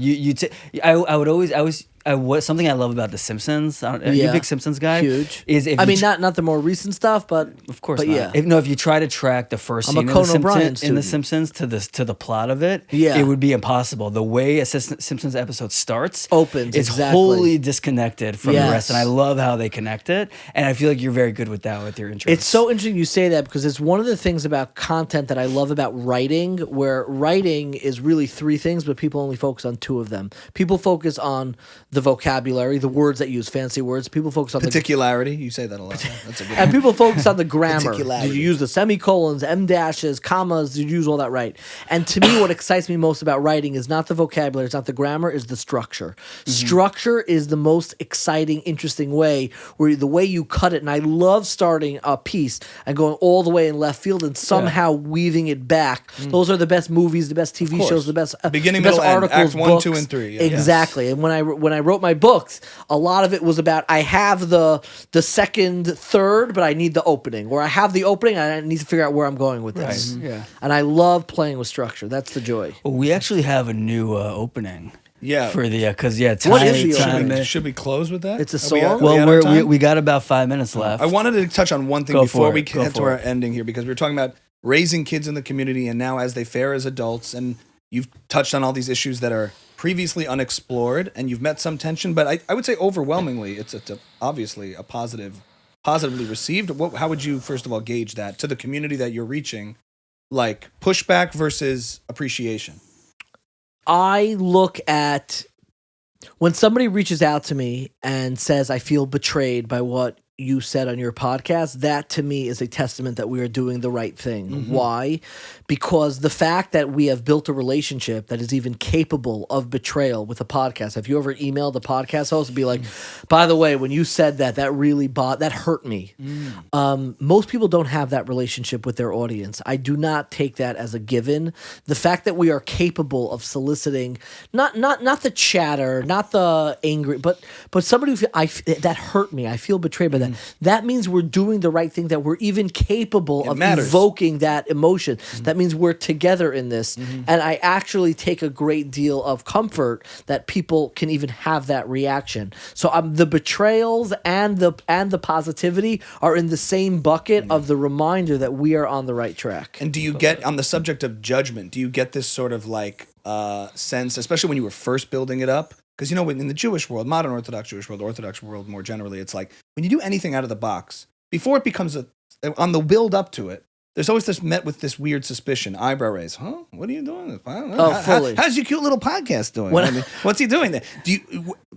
something I love about The Simpsons. Are you a big Simpsons guy? Huge. Not the more recent stuff, but of course, but not. If you try to track the first scene in The Simpsons to the plot of it, it would be impossible. The way a Simpsons episode starts, it's wholly disconnected from the rest, and I love how they connect it. And I feel like you're very good with that with your intros. It's so interesting you say that, because it's one of the things about content that I love about writing, where writing is really three things, but people only focus on two of them. People focus on the vocabulary, the words that use fancy words. People focus on particularity. You say that a lot. That's a good and people focus on the grammar. Did you use the semicolons, em dashes, commas? Did you use all that right? And to me, what excites me most about writing is not the vocabulary, it's not the grammar, is the structure. Structure is the most exciting, interesting way, where the way you cut it. And I love starting a piece and going all the way in left field and somehow weaving it back. Those are the best movies, the best TV shows, the best beginning, the best middle, articles, end. Act 1, books. 2, and 3. Yeah. Exactly. And when I wrote my books, a lot of it was about, I have the second third, but I need the opening, or I have the opening and I need to figure out where I'm going with this. Yeah. And I love playing with structure. That's the joy. Well, we actually have a new opening. Yeah. For the because what is the should we close with that? It's a song. We got about 5 minutes left. I wanted to touch on one thing before we get to our ending here, because we were talking about raising kids in the community and now as they fare as adults, and you've touched on all these issues that are previously unexplored, and you've met some tension, but I would say overwhelmingly it's obviously a positively received. How would you first of all gauge that to the community that you're reaching, like pushback versus appreciation? I look at when somebody reaches out to me and says, I feel betrayed by what you said on your podcast, that to me is a testament that we are doing the right thing. Why? Because the fact that we have built a relationship that is even capable of betrayal with a podcast. Have you ever emailed a podcast host and be like, by the way, when you said that really that hurt me. Most people don't have that relationship with their audience. I do not take that as a given. The fact that we are capable of soliciting not the chatter, not the angry, but somebody that hurt me. I feel betrayed by that. That means we're doing the right thing, that we're even capable of evoking that emotion. That means we're together in this. And I actually take a great deal of comfort that people can even have that reaction. So the betrayals and the positivity are in the same bucket of the reminder that we are on the right track. And do you get, on the subject of judgment, do you get this sort of like sense, especially when you were first building it up? Because, you know, in the Jewish world, modern Orthodox Jewish world, Orthodox world more generally, it's like when you do anything out of the box, before it becomes on the build up to it, there's always met with this weird suspicion, eyebrow raise. Huh? What are you doing? Fully. How's your cute little podcast doing? What's he doing there?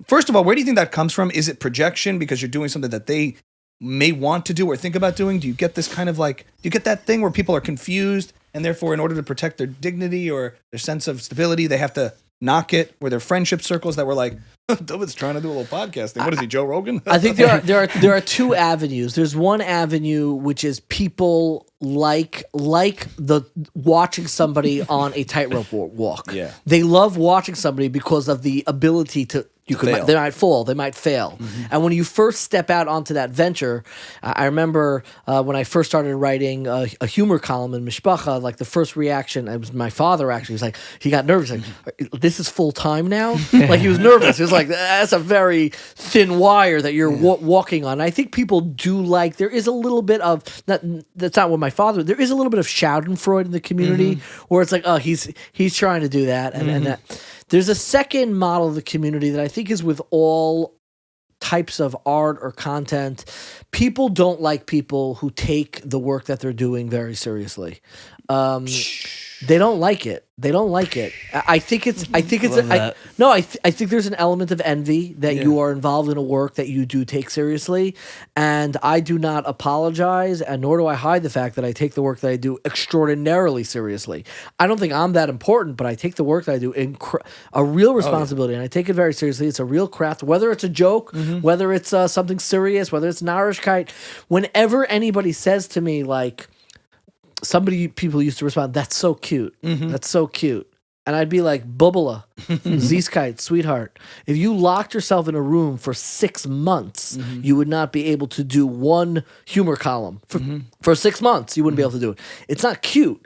First of all, where do you think that comes from? Is it projection because you're doing something that they may want to do or think about doing? Do you get this kind of like, do you get that thing where people are confused and therefore in order to protect their dignity or their sense of stability, they have to knock it? Were there friendship circles that were like, Dovid's trying to do a little podcasting. What is he, Joe Rogan? I think there are two avenues. There's one avenue which is people like the watching somebody on a tightrope walk. Yeah. They love watching somebody because of the ability to fail. They might fall, they might fail. And when you first step out onto that venture, I remember when I first started writing a humor column in Mishpacha, like the first reaction, it was my father actually. He was like, he got nervous, like, this is full time now? Like he was nervous. He was like, that's a very thin wire that you're walking on. I think people do like, there is a little bit of, that's not what my father, there is a little bit of schadenfreude in the community where it's like, oh, he's trying to do that. And that. There's a second model of the community that I think is with all types of art or content. People don't like people who take the work that they're doing very seriously. They don't like it. They don't like it. I think it's. I think there's an element of envy that you are involved in a work that you do take seriously, and I do not apologize, and nor do I hide the fact that I take the work that I do extraordinarily seriously. I don't think I'm that important, but I take the work that I do a real responsibility, and I take it very seriously. It's a real craft, whether it's a joke, whether it's something serious, whether it's narishkeit. Whenever anybody says to me like, people used to respond, that's so cute. That's so cute. And I'd be like, Bubala, Zieskite, sweetheart. If you locked yourself in a room for 6 months, you would not be able to do one humor column. For 6 months, you wouldn't be able to do it. It's not cute.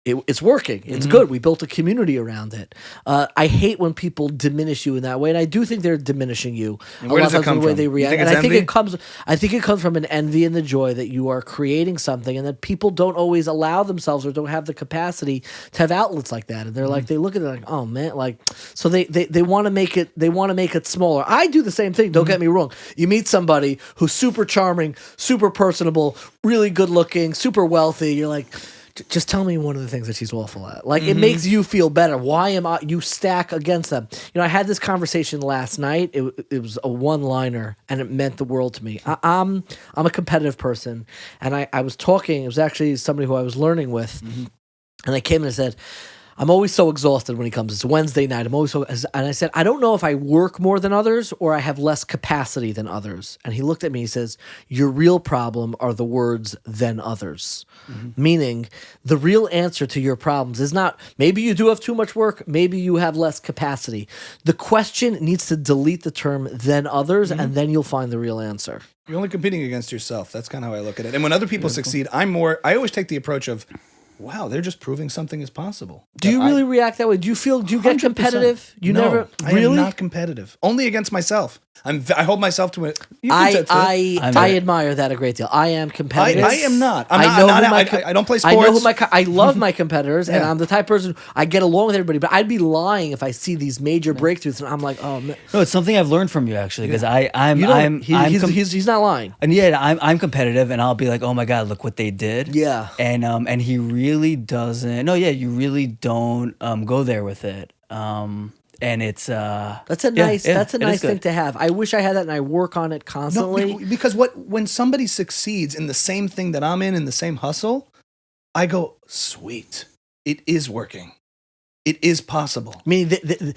It's working. It's good. We built a community around it. I hate when people diminish you in that way, and I do think they're diminishing you. And where does it come the way from? they react. You think And it's I think envy? I think it comes from an envy and the joy that you are creating something, and that people don't always allow themselves or don't have the capacity to have outlets like that. And they're like, they look at it like, oh man, like, so they want to make it. They want to make it smaller. I do the same thing. Don't get me wrong. You meet somebody who's super charming, super personable, really good looking, super wealthy. You're like, just tell me one of the things that she's awful at. Like, it makes you feel better. Why am I? You stack against them. You know, I had this conversation last night. It was a one-liner, and it meant the world to me. I'm a competitive person, and I was talking. It was actually somebody who I was learning with, and I came in and said, I'm always so exhausted when he comes. It's Wednesday night. I'm always so, and I said, I don't know if I work more than others or I have less capacity than others. And he looked at me, he says, your real problem are the words than others. Meaning the real answer to your problems is not, maybe you do have too much work, maybe you have less capacity. The question needs to delete the term than others, and then you'll find the real answer. You're only competing against yourself. That's kind of how I look at it. And when other people succeed, I always take the approach of, wow, they're just proving something is possible. Do you really react that way? Do you get 100%. competitive? You No, never I am not competitive. Only against myself. I hold myself to it. I admire that a great deal. I am competitive. I am not. I don't play sports. I love my competitors, and I'm the type of person I get along with everybody. But I'd be lying if I see these major breakthroughs, and I'm like, oh man. No, it's something I've learned from you actually, because he's not lying. And yeah, I'm competitive, and I'll be like, oh my god, look what they did. Yeah. And he really doesn't. No, yeah, you really don't go there with it. And it's that's a nice thing to have. I wish I had that, and I work on it constantly. No, because when somebody succeeds in the same thing that I'm in the same hustle, I go, sweet, it is working. It is possible. I mean,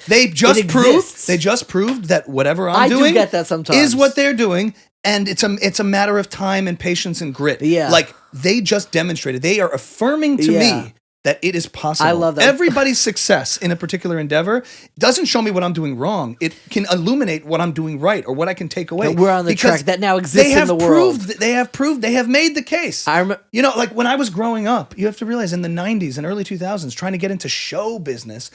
they just proved that whatever I'm doing, do get that sometimes, is what they're doing, and it's a matter of time and patience and grit. Yeah, like they just demonstrated. They are affirming to me that it is possible. I love that. Everybody's success in a particular endeavor doesn't show me what I'm doing wrong. It can illuminate what I'm doing right or what I can take away. And we're on the track that now exists in the world. They have made the case. You know, like when I was growing up, you have to realize in the 90s and early 2000s, trying to get into show business,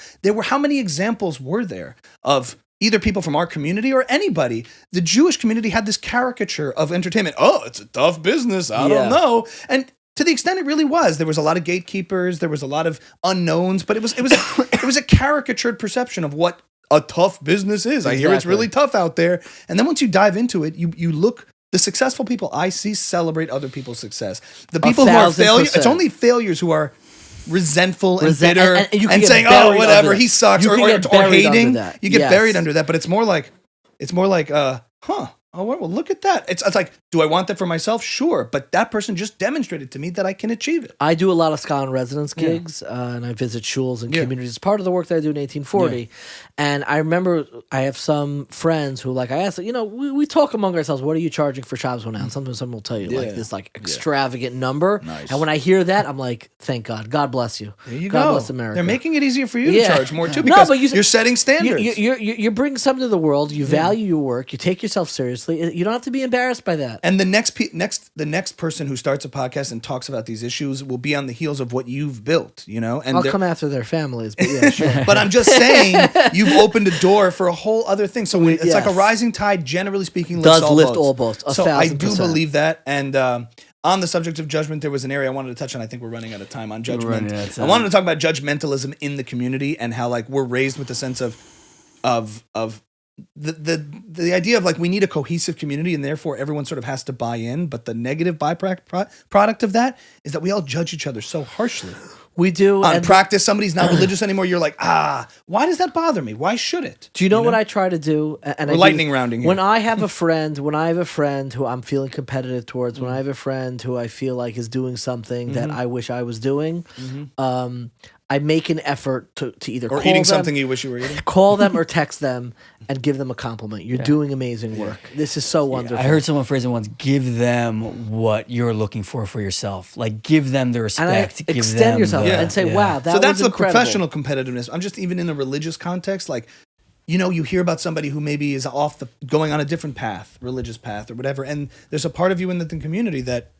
how many examples were there of either people from our community or anybody? The Jewish community had this caricature of entertainment. Oh, it's a tough business. I don't know. And to the extent it really was, there was a lot of gatekeepers, there was a lot of unknowns, but it was a caricatured perception of what a tough business is. I hear it's really tough out there. And then once you dive into it, you look, the successful people I see celebrate other people's success. The people who are failures, it's only failures who are resentful and bitter and saying, oh, whatever, he sucks, or hating. You get buried under that, but it's more like, Oh, well, look at that. It's like, do I want that for myself? Sure. But that person just demonstrated to me that I can achieve it. I do a lot of Scotland residence gigs, and I visit shuls and communities. It's part of the work that I do in 1840. Yeah. And I remember I have some friends who, like, I asked, we talk among ourselves, what are you charging for Shabbos now? And sometimes someone will tell you, like, this, like, extravagant number. Nice. And when I hear that, I'm like, thank God. God bless you. There you God go. bless America. They're making it easier for you to charge more, too, because you're setting standards. You're bringing something to the world. You value your work. You take yourself seriously. You don't have to be embarrassed by that. And the next person who starts a podcast and talks about these issues will be on the heels of what you've built, And I'll come after their families, but yeah, sure. But I'm just saying, you've opened a door for a whole other thing. So it's like a rising tide, generally speaking, lifts all boats. So I do believe that. And on the subject of judgment, there was an area I wanted to touch on. I think we're running out of time on judgment. I wanted to talk about judgmentalism in the community and how, like, we're raised with the sense of the idea of, like, we need a cohesive community and therefore everyone sort of has to buy in. But the negative byproduct of that is that we all judge each other so harshly. We do. On practice, somebody's not religious anymore. You're like, why does that bother me? Why should it? Do you know what I try to do? And we're lightning rounding here. When I have a friend who I'm feeling competitive towards, when I have a friend who I feel like is doing something that I wish I was doing, I make an effort to either or call eating them, something you wish you were eating, call them or text them and give them a compliment. You're doing amazing work. This is so wonderful. I heard someone phrase it once: give them what you're looking for yourself. Like, give them the respect. And extend yourself and say, "Wow, that was so that's the incredible." professional competitiveness. I'm just even in the religious context, like, you hear about somebody who maybe is going on a different path, religious path or whatever, and there's a part of you in the community that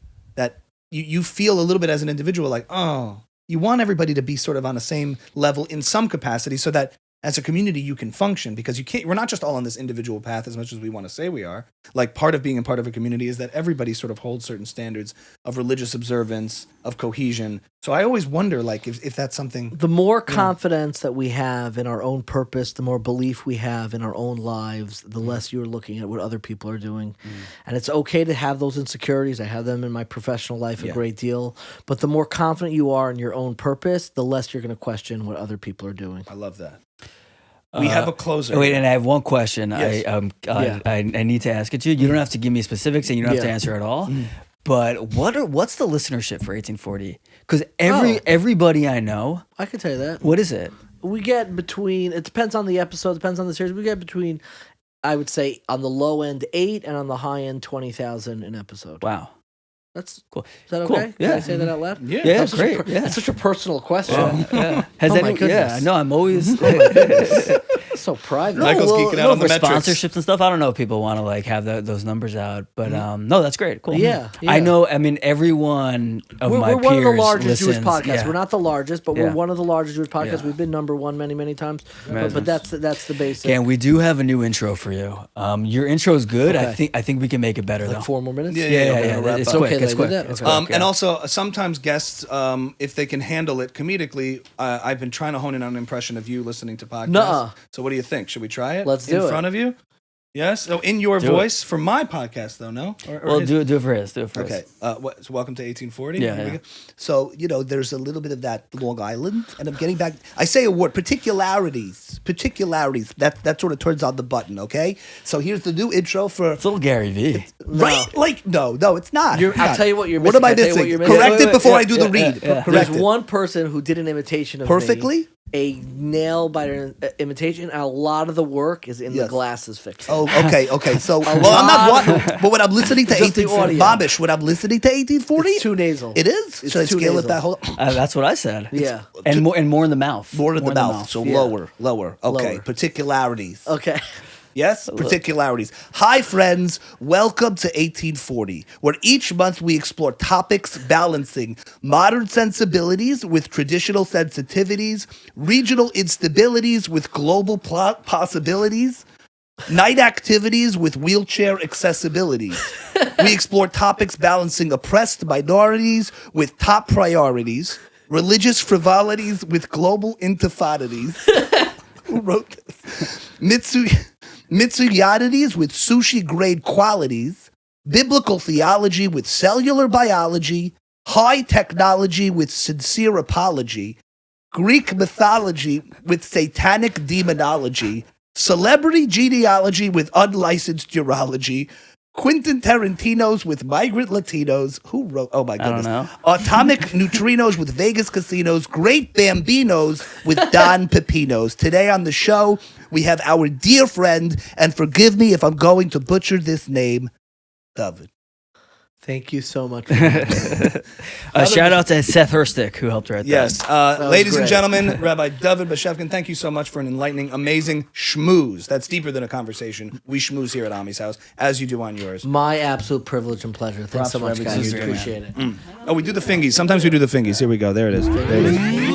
you feel a little bit as an individual, like, oh. You want everybody to be sort of on the same level in some capacity so that as a community you can function, because we're not just all on this individual path as much as we want to say we are. Like, part of being a part of a community is that everybody sort of holds certain standards of religious observance, of cohesion. So I always wonder, like, if that's something. The more confidence that we have in our own purpose, the more belief we have in our own lives, the less you're looking at what other people are doing. And it's okay to have those insecurities. I have them in my professional life a great deal. But the more confident you are in your own purpose, the less you're going to question what other people are doing. I love that. We have a closer. Wait, and I have one question. Yes. I need to ask it to you. You don't have to give me specifics, and you don't have to answer at all. But what's the listenership for 1840? Because everybody I know, I can tell you that. What is it? We get between, it depends on the episode, depends on the series. We get between, I would say, on the low end 8 and on the high end 20,000 an episode. Wow. That's cool. Is that Cool. okay? Yeah. Can I say that out loud? Yeah, great. It's such a personal question. Has my anyone? goodness. Yeah, no, I'm always. So private. Michael's geeking out on the for metrics. sponsorships and stuff. I don't know if people want to, like, have those numbers out, but no, that's great. Cool. Yeah. I know. I mean, everyone of my we're peers one of the largest Jewish listens. podcasts. Yeah. We're not the largest, but we're one of the largest Jewish podcasts. Yeah. We've been number one many times. But that's the basic. And we do have a new intro for you. Your intro is good. Okay. I think we can make it better, Like though. 4 more minutes? Yeah. It's quick. okay that I It's did quick. that? It's Okay. quick. And also, sometimes guests, if they can handle it comedically, I've been trying to hone in on an impression of you listening to podcasts. Nuh-uh. So what do you think? Should we try it? Let's do in it. front of you? Yes? So in your Do voice for my podcast, though, no? Or Well, his? do it for his. Do it for Okay. his. So welcome to 1840. Yeah, Here we yeah. go. So, there's a little bit of that Long Island, and I'm getting back. I say a word, particularities. That sort of turns on the button, okay? So here's the new intro for. It's a little Gary V. Right? Like, no, it's not. I'll It's not. tell you what you're What missing. am I I'll tell you what missing? you're missing. Correct it before yeah, I do the yeah, read. yeah. Correct There's it. one person who did an imitation of Perfectly? me, a nail-biter imitation, and a lot of the work is in the Yes. glasses fix. Oh, okay. So, I'm not one, but when I'm listening to Just the 1840, audio. Babish, when I'm listening to 1840, It's too nasal. It is. It's Should I too scale nasal. it that whole? That's what I said. Yeah. And more in the mouth. More in the mouth. So Yeah. lower. Okay. Lower. Particularities. Okay. Yes? Particularities. Hi, friends. Welcome to 1840, where each month we explore topics balancing modern sensibilities with traditional sensitivities, regional instabilities with global possibilities, night activities with wheelchair accessibilities. We explore topics balancing oppressed minorities with top priorities, religious frivolities with global intifadades. Who wrote this? Mitsuyadities with sushi-grade qualities, biblical theology with cellular biology, high technology with sincere apology, Greek mythology with satanic demonology, Celebrity genealogy with unlicensed urology. Quentin Tarantino's with migrant Latinos. Who wrote? Oh my goodness. don't know. Atomic neutrinos with Vegas casinos. Great Bambinos with Don Pepinos. Today on the show, we have our dear friend, and forgive me if I'm going to butcher this name, Dovid. Thank you so much. Shout out to Seth Herstick, who helped write Yes. that. Ladies and great. gentlemen, Rabbi Dovid Bashevkin, thank you so much for an enlightening, amazing schmooze. That's deeper than a conversation. We schmooze here at Ami's house, as you do on yours. My absolute privilege and pleasure. Thanks so much, everything guys. you do, Appreciate it. Oh, we do the fingies. Sometimes we do the fingies. Here we go. There it is. There it is.